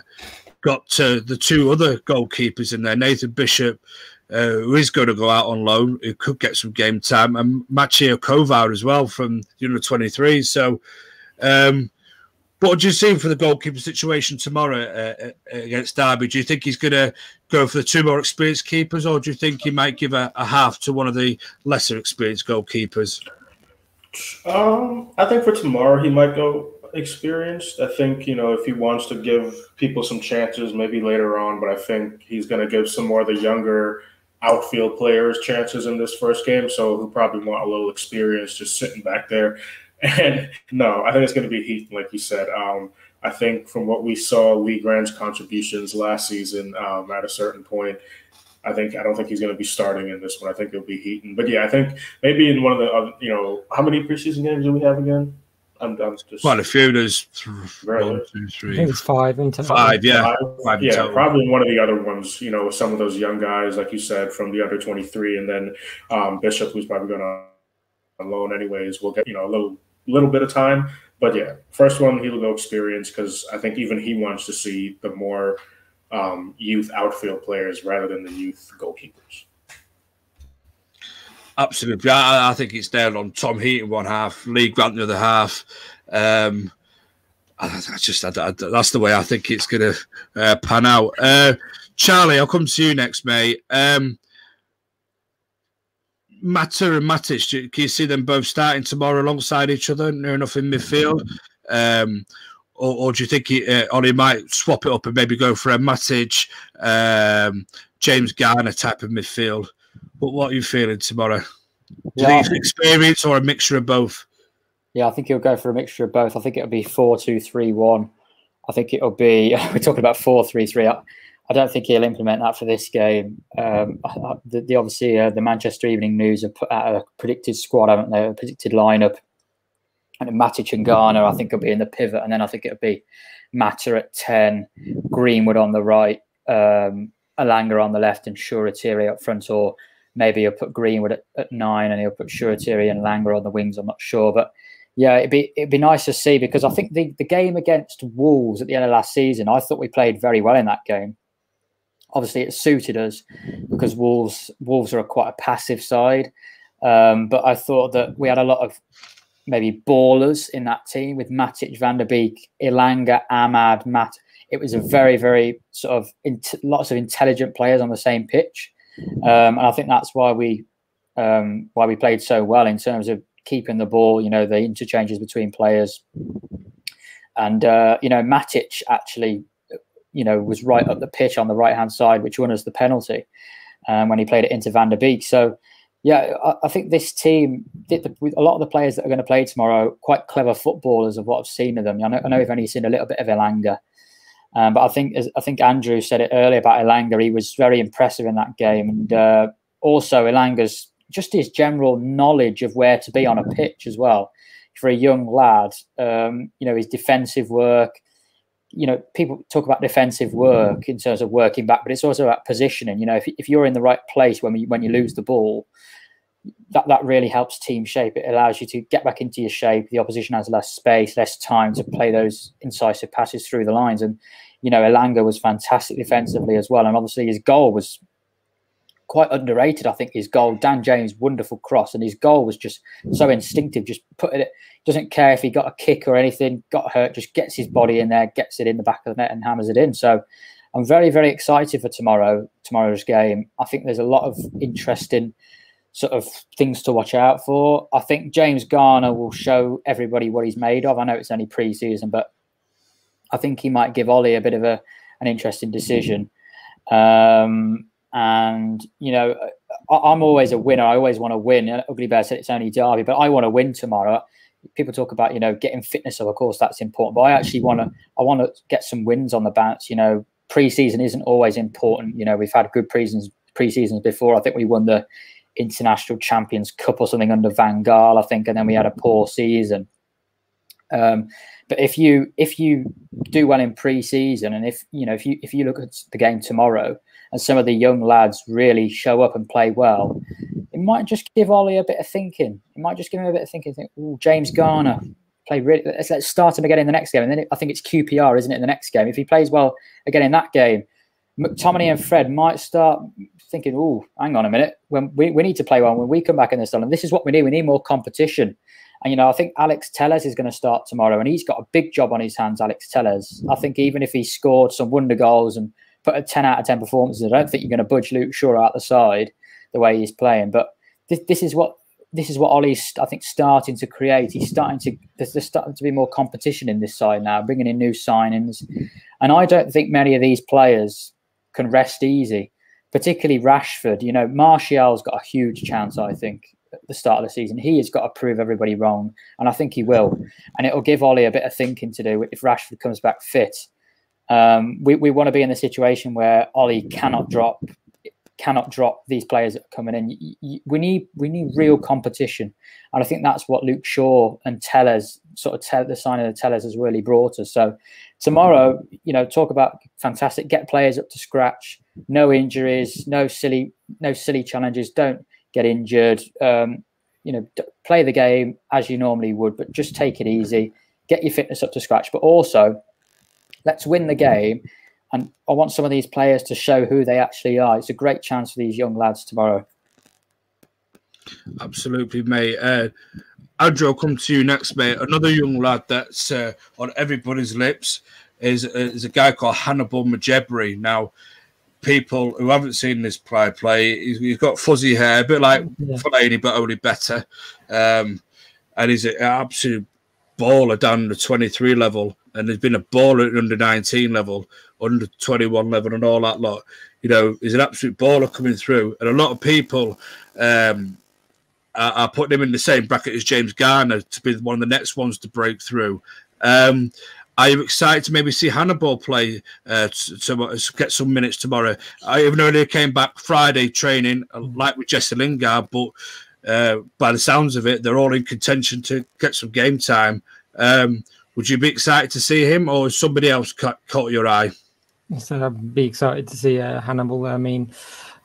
got the 2 other goalkeepers in there, Nathan Bishop, who is going to go out on loan, who could get some game time, and Machio Kovar as well from U23. So what do you see for the goalkeeper situation tomorrow against Derby? Do you think he's going to go for the 2 more experienced keepers, or do you think he might give a half to one of the lesser experienced goalkeepers? I think for tomorrow he might go experienced. I think, if he wants to give people some chances, maybe later on, but I think he's going to give some more of the younger outfield players chances in this first game. So he'll probably want a little experience just sitting back there. And no, I think it's going to be Heaton, like you said. I think from what we saw, Lee Grant's contributions last season at a certain point, I don't think he's going to be starting in this one. I think it'll be Heaton. But yeah, I think maybe in one of the, how many preseason games do we have again? I'm just quite a few. There's 1, 2, 3. I think it's 5 in total. 5, yeah. 5 yeah, total. Probably one of the other ones, some of those young guys, like you said, from the under 23, and then Bishop, who's probably going on loan anyways, will get, a little bit of time. But yeah, first one, he'll go experience because I think even he wants to see the more youth outfield players rather than the youth goalkeepers. Absolutely. I think it's nailed on. Tom Heaton one half, Lee Grant the other half. That's the way I think it's going to pan out. Charlie, I'll come to you next, mate. Mata and Matic, can you see them both starting tomorrow alongside each other, near enough in midfield? Or do you think Ollie might swap it up and maybe go for a Matic, James Garner type of midfield? What are you feeling tomorrow? Do you think it's experience or a mixture of both? Yeah, I think he'll go for a mixture of both. I think it'll be 4-2-3-1. I think it'll be, we're talking about 4-3-3. I don't think he'll implement that for this game. Obviously, the Manchester Evening News have put out a predicted squad, haven't they? A predicted lineup. And Matic and Garner, I think, will be in the pivot. And then I think it'll be Mata at 10, Greenwood on the right, Elanga on the left, and Shoretiri up front. Or maybe he'll put Greenwood at 9 and he'll put Shoretiri and Elanga on the wings. I'm not sure. But yeah, it'd be nice to see, because I think the game against Wolves at the end of last season, I thought we played very well in that game. Obviously, it suited us because Wolves are quite a passive side. But I thought that we had a lot of maybe ballers in that team with Matic, Van der Beek, Elanga, Ahmad, Matt. It was a very, very sort of lots of intelligent players on the same pitch. And I think that's why we played so well in terms of keeping the ball, the interchanges between players. And, Matic actually, was right up the pitch on the right-hand side, which won us the penalty when he played it into Van der Beek. So, yeah, I think this team, with a lot of the players that are going to play tomorrow, quite clever footballers of what I've seen of them. I know we've only seen a little bit of Elanga. But I think Andrew said it earlier about Elanga. He was very impressive in that game. And also Elanga's, just his general knowledge of where to be on a pitch as well. For a young lad, his defensive work, people talk about defensive work in terms of working back, but it's also about positioning. If you're in the right place when you lose the ball, that really helps team shape. It allows you to get back into your shape. The opposition has less space, less time to play those incisive passes through the lines. And, Elanga was fantastic defensively as well. And obviously his goal was quite underrated. I think his goal, Dan James' wonderful cross, and his goal was just so instinctive. Just putting it, doesn't care if he got a kick or anything, got hurt, just gets his body in there, gets it in the back of the net and hammers it in. So I'm very, very excited for tomorrow's game. I think there's a lot of interesting sort of things to watch out for. I think James Garner will show everybody what he's made of. I know it's only pre-season, but I think he might give Ollie a bit of an interesting decision. And, I'm always a winner. I always want to win. Ugly Bear said it's only Derby, but I want to win tomorrow. People talk about, getting fitness up. Of course, that's important. But I actually want to get some wins on the bounce. Pre-season isn't always important. We've had good pre-seasons before. I think we won the International Champions Cup or something under Van Gaal, I think, and then we had a poor season. But if you do well in pre-season, and if you look at the game tomorrow and some of the young lads really show up and play well, it might just give Ollie a bit of thinking. It might just give him a bit of thinking. Think, oh, James Garner played really. Let's start him again in the next game, and then I think it's QPR, isn't it? In the next game, if he plays well again in that game, McTominay and Fred might start thinking, oh, hang on a minute, when we need to play well when we come back in this, and this is what we need. We need more competition. And, I think Alex Telles is going to start tomorrow, and he's got a big job on his hands, Alex Telles. I think even if he scored some wonder goals and put a 10 out of 10 performances, I don't think you're going to budge Luke Shaw out the side the way he's playing. But this is what Ollie's, I think, starting to create. There's starting to be more competition in this side now, bringing in new signings. And I don't think many of these players can rest easy, particularly Rashford. Martial's got a huge chance, I think, at the start of the season. He has got to prove everybody wrong, and I think he will. And it'll give Ollie a bit of thinking to do if Rashford comes back fit. We want to be in the situation where Ollie cannot drop these players that are coming in. We need real competition, and I think that's what Luke Shaw and Telles, the signing of Telles, has really brought us. So tomorrow, talk about fantastic, get players up to scratch, no injuries, no silly challenges, don't get injured, play the game as you normally would, but just take it easy, get your fitness up to scratch, but also let's win the game. And I want some of these players to show who they actually are. It's a great chance for these young lads tomorrow. Absolutely, mate. Andrew, I'll come to you next, mate. Another young lad that's on everybody's lips is a guy called Hannibal Mejbri. Now, people who haven't seen this Pride play, he's got fuzzy hair, a bit like Fellaini, but only better. And he's an absolute baller down the 23 level, and there's been a baller at under 19 level, under 21 level, and all that lot. You know, he's an absolute baller coming through, and a lot of people are putting him in the same bracket as James Garner to be one of the next ones to break through. Are you excited to maybe see Hannibal play to get some minutes tomorrow? I even though he came back Friday training, like with Jesse Lingard, but by the sounds of it, they're all in contention to get some game time. Would you be excited to see him, or has somebody else caught your eye? So I'd be excited to see Hannibal. I mean,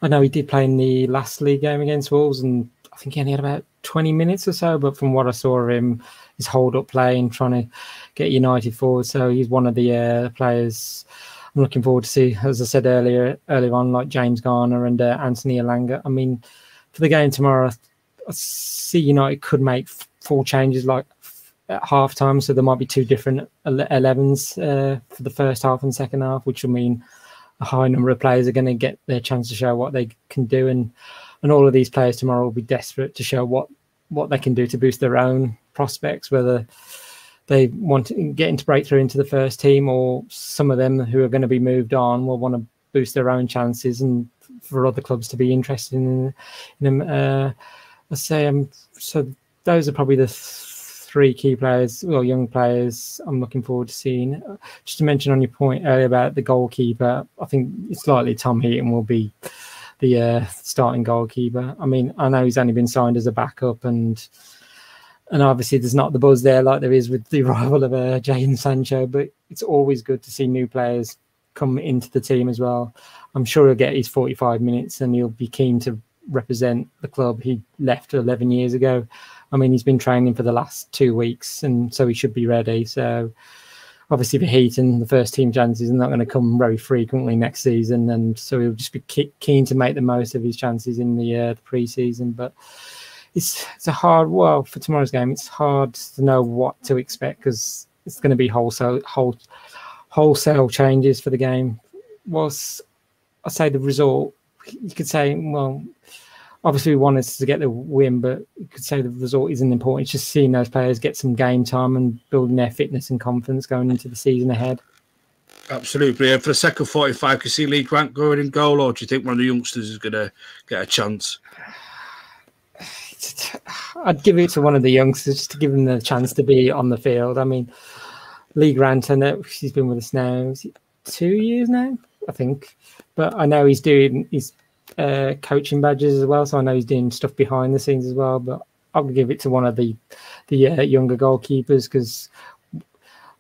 I know he did play in the last league game against Wolves, and I think he only had about 20 minutes or so, but from what I saw of him, his hold-up play and trying to get United forward. So he's one of the players I'm looking forward to see, as I said earlier on, like James Garner and Anthony Elanga. I mean, for the game tomorrow, I see United could make 4 changes like at half-time, so there might be 2 different 11s for the first half and second half, which will mean a high number of players are going to get their chance to show what they can do, and all of these players tomorrow will be desperate to show what they can do to boost their own prospects, whether they want to get into breakthrough into the first team, or some of them who are going to be moved on will want to boost their own chances and for other clubs to be interested in them. Let's say so those are probably the 3 key players, well, young players I'm looking forward to seeing. Just to mention on your point earlier about the goalkeeper, I think it's likely Tom Heaton will be the starting goalkeeper. I mean, I know he's only been signed as a backup, and obviously there's not the buzz there like there is with the arrival of Jadon Sancho, but it's always good to see new players come into the team as well. I'm sure he'll get his 45 minutes and he'll be keen to represent the club he left 11 years ago. I mean, he's been training for the last 2 weeks, and so he should be ready. So obviously for Heaton, the first team chances are not going to come very frequently next season, and so he'll just be keen to make the most of his chances in the pre-season. But it's a hard, well, for tomorrow's game, it's hard to know what to expect because it's going to be wholesale changes for the game. Whilst I say the result, you could say, well, obviously we wanted to get the win, but you could say the result isn't important. It's just seeing those players get some game time and building their fitness and confidence going into the season ahead. Absolutely. And for the second 45, can you see Lee Grant going in goal, or do you think one of the youngsters is going to get a chance? I'd give it to one of the youngsters just to give him the chance to be on the field. I mean, Lee Grant, I know he's been with us now 2 years now, I think. But I know he's doing his coaching badges as well, so I know he's doing stuff behind the scenes as well. But I'll give it to one of the younger goalkeepers because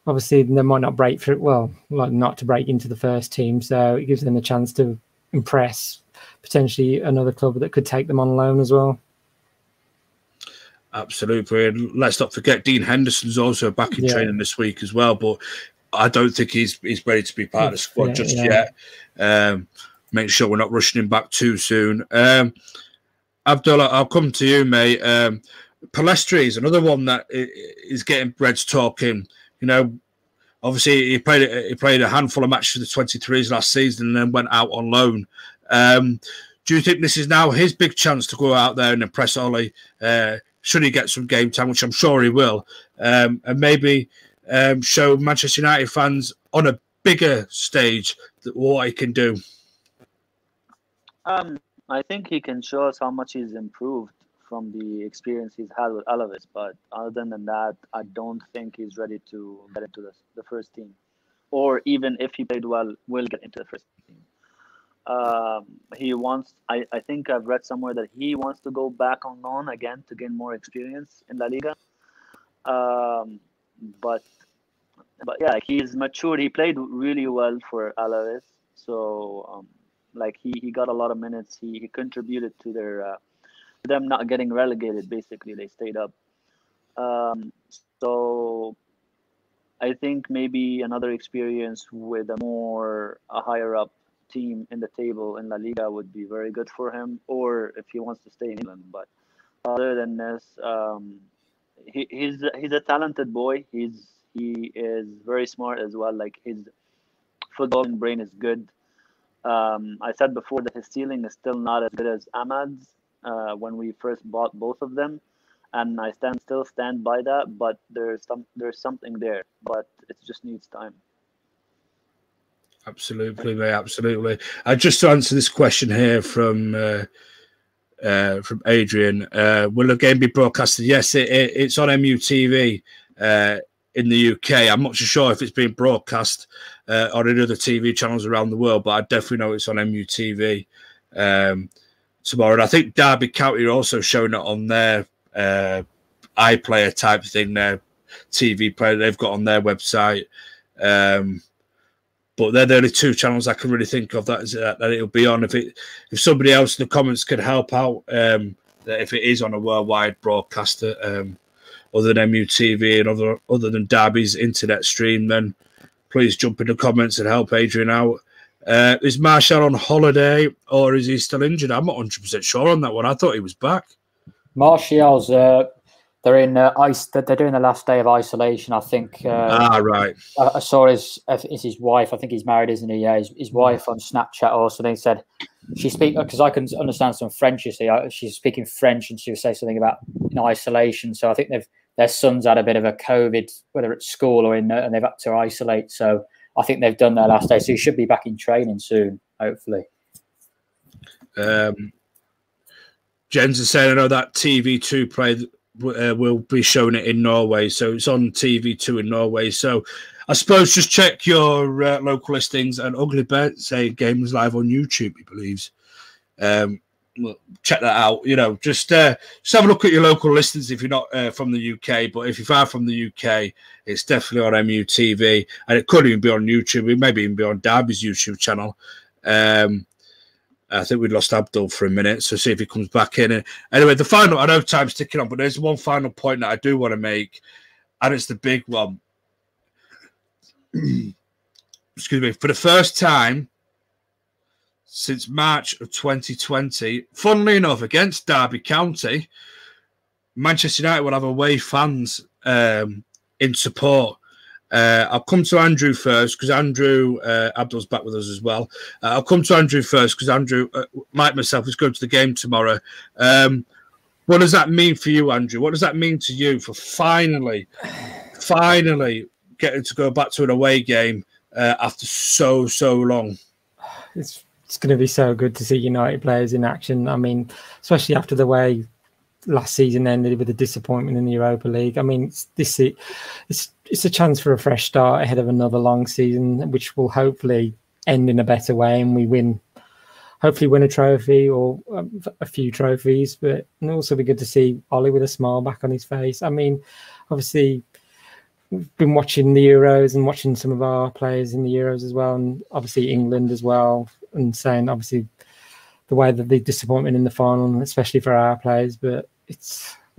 obviously they might not break through, well, like not to break into the first team, so it gives them a chance to impress potentially another club that could take them on loan as well. Absolutely. And let's not forget Dean Henderson's also back in training this week as well, but I don't think he's ready to be part of the squad just yet. Make sure we're not rushing him back too soon. Abdullah, I'll come to you, mate. Palestri is another one that is getting Reds talking. You know, obviously he played a handful of matches for the 23s last season and then went out on loan. Do you think this is now his big chance to go out there and impress Ollie? Should he get some game time, which I'm sure he will, and maybe show Manchester United fans on a bigger stage what he can do? I think he can show us how much he's improved from the experience he's had with Alaves, but other than that, I don't think he's ready to get into the first team, or even if he played well, will get into the first team. He wants. I think I've read somewhere that he wants to go back on loan again to gain more experience in La Liga. But yeah, he's matured. He played really well for Alaves, so like he got a lot of minutes. He contributed to their them not getting relegated. Basically, they stayed up. So I think maybe another experience with a higher up team in the table in La Liga would be very good for him, or if he wants to stay in England. But other than this, he's a talented boy. He is very smart as well. Like his footballing brain is good. I said before that his ceiling is still not as good as Ahmad's when we first bought both of them, and I still stand by that. But there's something there, but it just needs time. Absolutely, mate. Absolutely. Just to answer this question here from Adrian, will the game be broadcasted? Yes, it's on MUTV in the UK. I'm not sure if it's being broadcast on any other TV channels around the world, but I definitely know it's on MUTV tomorrow. And I think Derby County are also showing it on their iPlayer type thing, their TV player they've got on their website. But they're the only two channels I can really think of that it'll be on. If somebody else in the comments could help out, that if it is on a worldwide broadcaster, other than MUTV and other than Derby's internet stream, then please jump in the comments and help Adrian out. Is Martial on holiday or is he still injured? I'm not 100% sure on that one. I thought he was back. Martial's they're in they're doing the last day of isolation, I think. Right. I saw his wife. I think he's married, isn't he? Yeah, his wife on Snapchat also. They said she speak because I can understand some French. You see, she's speaking French, and she was saying something about isolation. So I think their son's had a bit of a COVID, whether at school or and they've had to isolate. So I think they've done their last day. So he should be back in training soon, hopefully. Jens is saying, I know that TV2 play will be showing it in Norway, so it's on TV2 in Norway. So I suppose just check your local listings. And Ugly Bear saying game is live on YouTube, he believes. Well, check that out. You know, just have a look at your local listings if you're not from the UK. But if you are from the UK, it's definitely on MUTV, and it could even be on YouTube. It maybe even be on Derby's YouTube channel. I think we lost Abdul for a minute, so see if he comes back in. Anyway, the final, I know time's ticking on, but there's one final point that I do want to make, and it's the big one. Excuse me. For the first time since March of 2020, funnily enough, against Derby County, Manchester United will have away fans in support. I'll come to Andrew first because Andrew Abdul's back with us as well. I'll come to Andrew first because Andrew, like myself, is going to the game tomorrow. What does that mean for you, Andrew? What does that mean to you for finally getting to go back to an away game after so long? It's going to be so good to see United players in action. I mean, especially after the way last season ended with the disappointment in the Europa League. I mean, it's a chance for a fresh start ahead of another long season, which will hopefully end in a better way, and we hopefully win a trophy or a few trophies. But it'll also be good to see Ollie with a smile back on his face. I mean, obviously, we've been watching the Euros and watching some of our players in the Euros as well, and obviously England as well, and saying obviously the way that the disappointment in the final, especially for our players, but I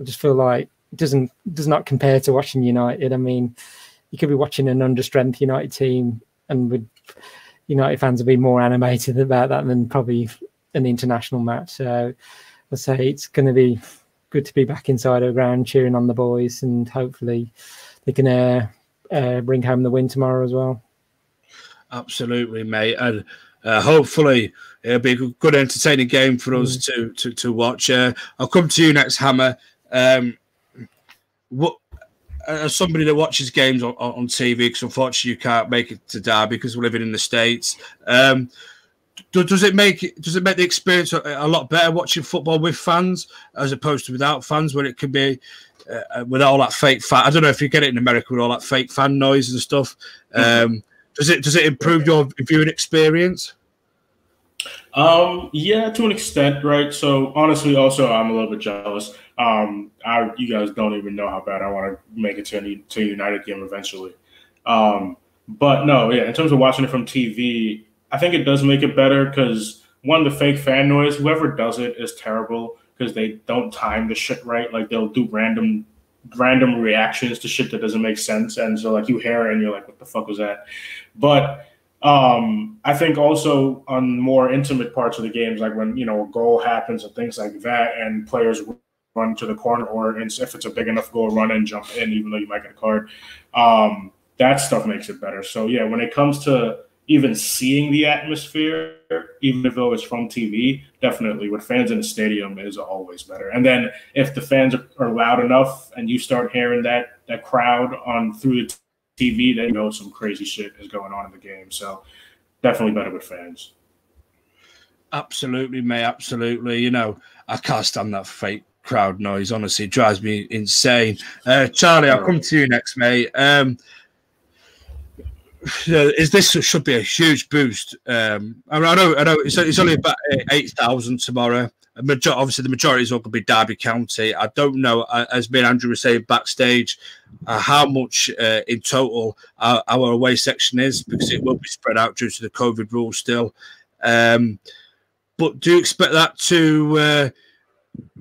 just feel like it does not compare to watching United. I mean, you could be watching an understrength United team, and United fans will be more animated about that than probably an international match. So I'd say it's going to be good to be back inside our ground cheering on the boys, and hopefully they can bring home the win tomorrow as well. What mate, and hopefully it'll be a good entertaining game for us to watch. I'll come to you next, Hammer. What as somebody that watches games on TV, because unfortunately you can't make it to Derby because we're living in the States, does it make the experience a lot better watching football with fans as opposed to without fans, where it can be with all that fake fan? I don't know if you get it in America with all that fake fan noise and stuff. Does it improve your viewing experience? Yeah, to an extent, right? So honestly, also I'm a little bit jealous. You guys don't even know how bad I want to make it to a United game eventually. But no, yeah, in terms of watching it from TV, I think it does make it better because one, the fake fan noise, whoever does it is terrible because they don't time the shit right. Like they'll do random random reactions to shit that doesn't make sense, and so like you hear it and you're like, what the fuck was that? But I think also on more intimate parts of the games, like when a goal happens and things like that, and players run to the corner, or if it's a big enough goal, run and jump in, even though you might get a card. That stuff makes it better. So yeah, when it comes to even seeing the atmosphere, even if it was from TV, definitely with fans in the stadium is always better. And then if the fans are loud enough and you start hearing that crowd on through the TV, then some crazy shit is going on in the game. So definitely better with fans. Absolutely, mate. Absolutely. I can't stand that fake crowd noise. Honestly, it drives me insane. Charlie, I'll come to you next, mate. This should be a huge boost. I know it's only about 8,000 tomorrow. Obviously, the majority is all going to be Derby County. I don't know, as me and Andrew were saying backstage, how much in total our away section is, because it will be spread out due to the COVID rules still. But do you expect that to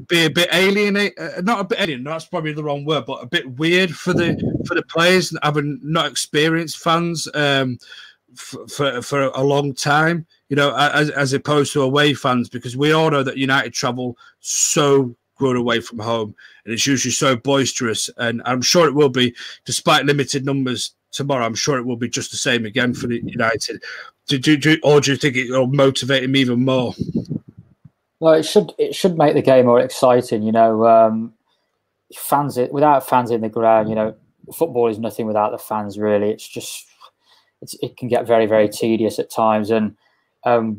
be a bit alien? Not a bit alien, that's probably the wrong word, but a bit weird for the players, having not experienced fans for a long time, as opposed to away fans, because we all know that United travel so good away from home, and it's usually so boisterous. And I'm sure it will be, despite limited numbers tomorrow, I'm sure it will be just the same again for the United. Do you think it'll motivate him even more? Well, it should make the game more exciting. Fans without fans in the ground, football is nothing without the fans. Really, it can get very, very tedious at times. And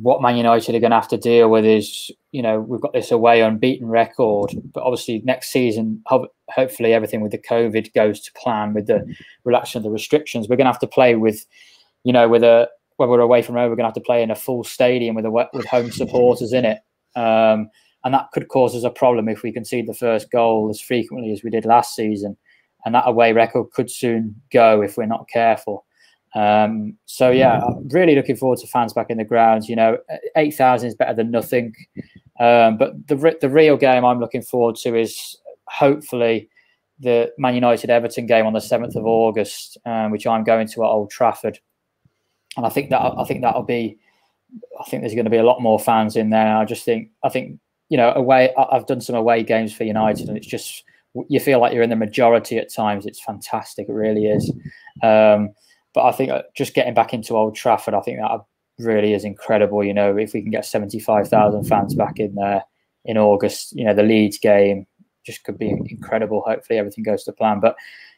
what Man United are going to have to deal with is, we've got this away unbeaten record, but obviously next season, hopefully everything with the COVID goes to plan with the relaxation of the restrictions. We're going to have to play with, when we're away from home, we're going to have to play in a full stadium with home supporters in it. And that could cause us a problem if we concede the first goal as frequently as we did last season, and that away record could soon go if we're not careful. So yeah, I'm really looking forward to fans back in the grounds. 8,000 is better than nothing, but the real game I'm looking forward to is hopefully the Man United Everton game on the 7th of August, which I'm going to at Old Trafford, and I think that'll be. I think there's going to be a lot more fans in there. I think away. I've done some away games for United, and it's just, you feel like you're in the majority at times. It's fantastic, it really is. But I think just getting back into Old Trafford, I think that really is incredible. If we can get 75,000 fans back in there in August, the Leeds game just could be incredible. Hopefully everything goes to plan. But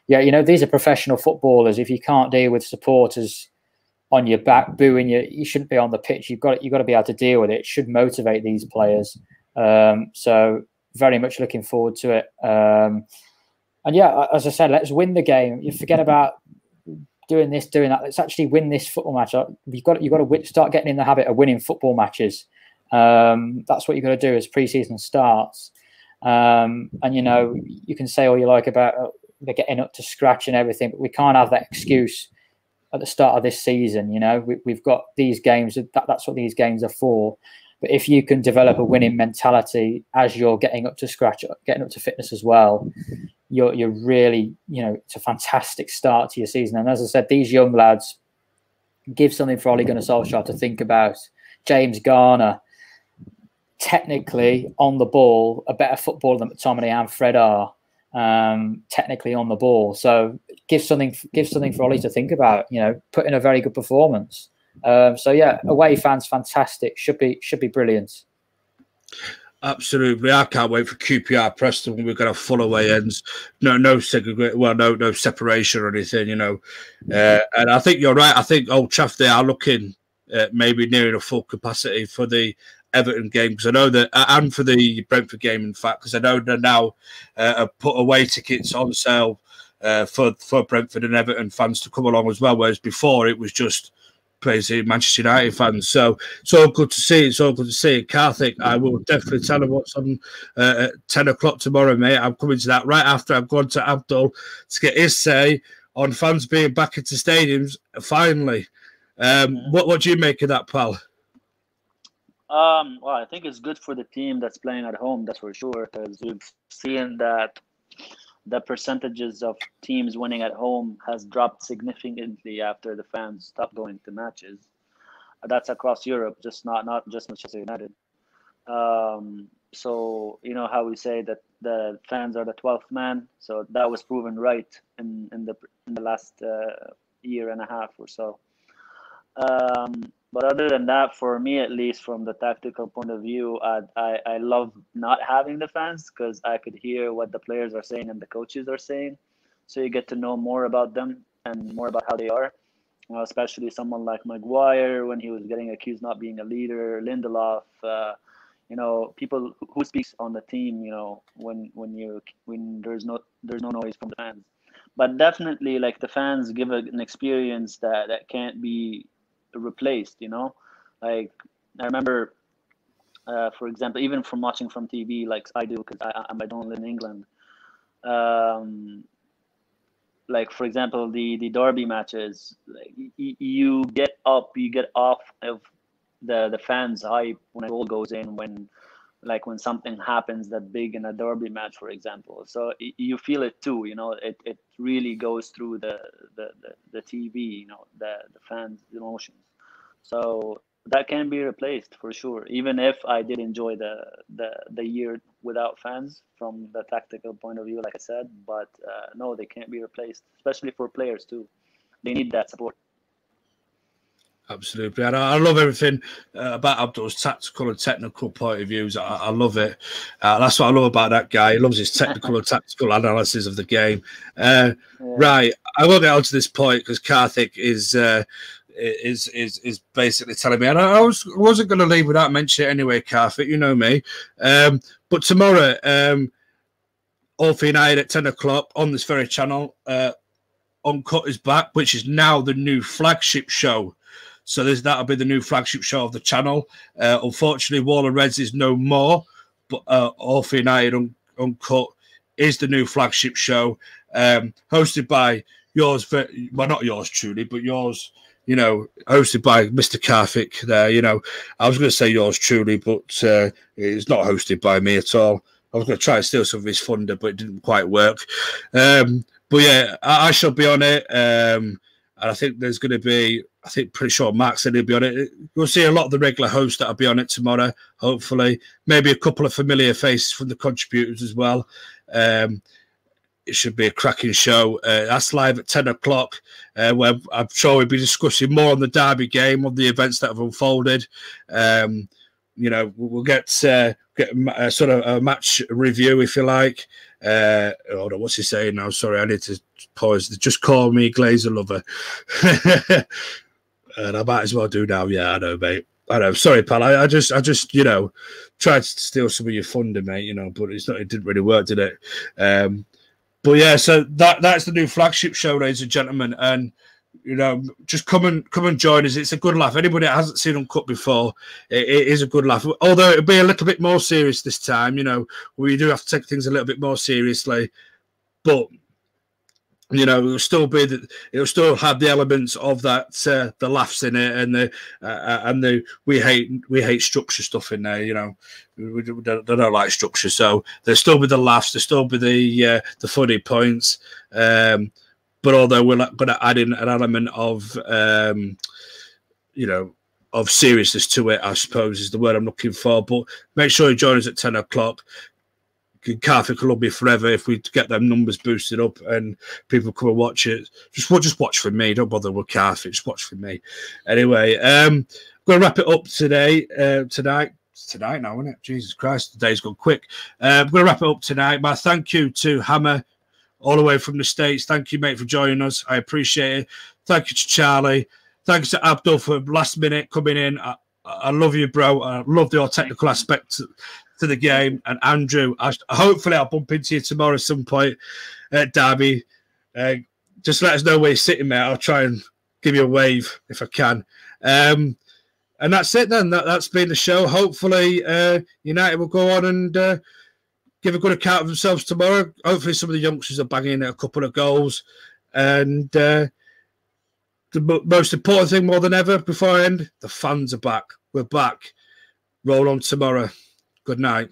yeah, these are professional footballers. If you can't deal with supporters on your back booing you shouldn't be on the pitch. You've got to be able to deal with it. It should motivate these players. So very much looking forward to it. And yeah, as I said, let's win the game. You forget about doing this, doing that. Let's actually win this football match. You've got to start getting in the habit of winning football matches. That's what you've got to do as pre-season starts. And you can say all you like about they're getting up to scratch and everything, but we can't have that excuse at the start of this season. We've got these games. That's what these games are for. But if you can develop a winning mentality as you're getting up to scratch, getting up to fitness as well, you're really, it's a fantastic start to your season. And as I said, these young lads give something for Ole Gunnar Solskjaer to think about. James Garner, technically on the ball, a better footballer than McTominay and Fred are. Technically on the ball, so give something for Ollie to think about. Put in a very good performance. So yeah, away fans, fantastic. Should be brilliant. Absolutely, I can't wait for QPR Preston when we've got a full away ends. No segregate. Well, no separation or anything. And I think you're right. I think Old Trafford, they are looking maybe nearing a full capacity for the Everton game, because I know that, and for the Brentford game, in fact, because I know they're now put away tickets on sale for Brentford and Everton fans to come along as well, whereas before it was just crazy Manchester United fans. So it's all good to see. It's all good to see. Karthik, I will definitely tell him what's on at 10 o'clock tomorrow, mate. I'm coming to that right after I've gone to Abdul to get his say on fans being back into stadiums finally. What do you make of that, pal? Well, I think it's good for the team that's playing at home, that's for sure, because we've seen that the percentages of teams winning at home has dropped significantly after the fans stopped going to matches. That's across Europe, just not just Manchester United. So you know how we say that the fans are the 12th man. So that was proven right in the last year and a half or so. But other than that, for me at least, from the tactical point of view, I love not having the fans because I could hear what the players are saying and the coaches are saying. So you get to know more about them and more about how they are. Especially someone like Maguire when he was getting accused not being a leader, Lindelof, you know, people who speaks on the team, you know, when there's no noise from the fans. But definitely, like, the fans give an experience that can't be replaced, you know. Like, I remember, for example, even from watching from TV, like I do, because I don't live in England. Like, for example, the derby matches, like, you get off of the fans' hype when a goal goes in, when something happens that big in a derby match, for example. So you feel it too, you know. It really goes through the TV, you know, the fans' emotions. So that can be replaced for sure. Even if I did enjoy the year without fans from the tactical point of view, like I said, but no, they can't be replaced, especially for players too. They need that support. Absolutely. And I love everything about Abdul's tactical and technical point of views. I love it. That's what I love about that guy. He loves his technical and tactical analysis of the game. Right. I will get on to this point because Karthik is basically telling me, and I wasn't going to leave without mentioning it anyway, Karthik, you know me. But tomorrow, All for United at 10 o'clock on this very channel, Uncut is back, which is now the new flagship show. So that'll be the new flagship show of the channel. Unfortunately, Wall and Reds is no more, but All for United Uncut is the new flagship show, hosted by yours, well, not yours truly, but yours, you know, hosted by Mr. Karthik there. You know, I was going to say yours truly, but it's not hosted by me at all. I was going to try and steal some of his thunder, but it didn't quite work. But yeah, I shall be on it. And I think there's going to be, pretty sure Mark said he'll be on it. We'll see a lot of the regular hosts that'll be on it tomorrow, hopefully. Maybe a couple of familiar faces from the contributors as well. It should be a cracking show. That's live at 10 o'clock, where I'm sure we'll be discussing more on the Derby game, on the events that have unfolded. You know, we'll get a sort of a match review, if you like. Hold on, what's he saying now? Sorry, I need to pause. Just call me Glazer Lover. And I might as well do now. Yeah, I know, mate. I know. Sorry, pal. I just, you know, tried to steal some of your thunder, mate, you know, but it didn't really work, did it? But yeah, so that's the new flagship show, ladies and gentlemen. And, you know, just come and join us. It's a good laugh. Anybody that hasn't seen Uncut before, it is a good laugh. Although it'll be a little bit more serious this time, you know, we do have to take things a little bit more seriously. But, you know, it'll still have the elements of that, the laughs in it, and the we hate structure stuff in there. You know, they don't like structure, so there'll still be the laughs, there'll still be the funny points. But although we're going to add in an element of, you know, of seriousness to it, I suppose is the word I'm looking for. But make sure you join us at 10 o'clock. Karthik will love me forever if we get them numbers boosted up and people come and watch it. Just watch for me. Don't bother with Karthik. Just watch for me. Anyway, I'm going to wrap it up today. Tonight now, isn't it? Jesus Christ, the day's gone quick. I'm going to wrap it up tonight. My thank you to Hammer, all the way from the States. Thank you, mate, for joining us. I appreciate it. Thank you to Charlie. Thanks to Abdul for last minute coming in. I love you, bro. I love your technical aspect to the game. And Andrew, hopefully I'll bump into you tomorrow at some point at Derby. Just let us know where you're sitting, mate. I'll try and give you a wave if I can. And that's it then. That's been the show. Hopefully United will go on and give a good account of themselves tomorrow. Hopefully some of the youngsters are banging a couple of goals. And the most important thing more than ever before I end, the fans are back. We're back. Roll on tomorrow. Good night.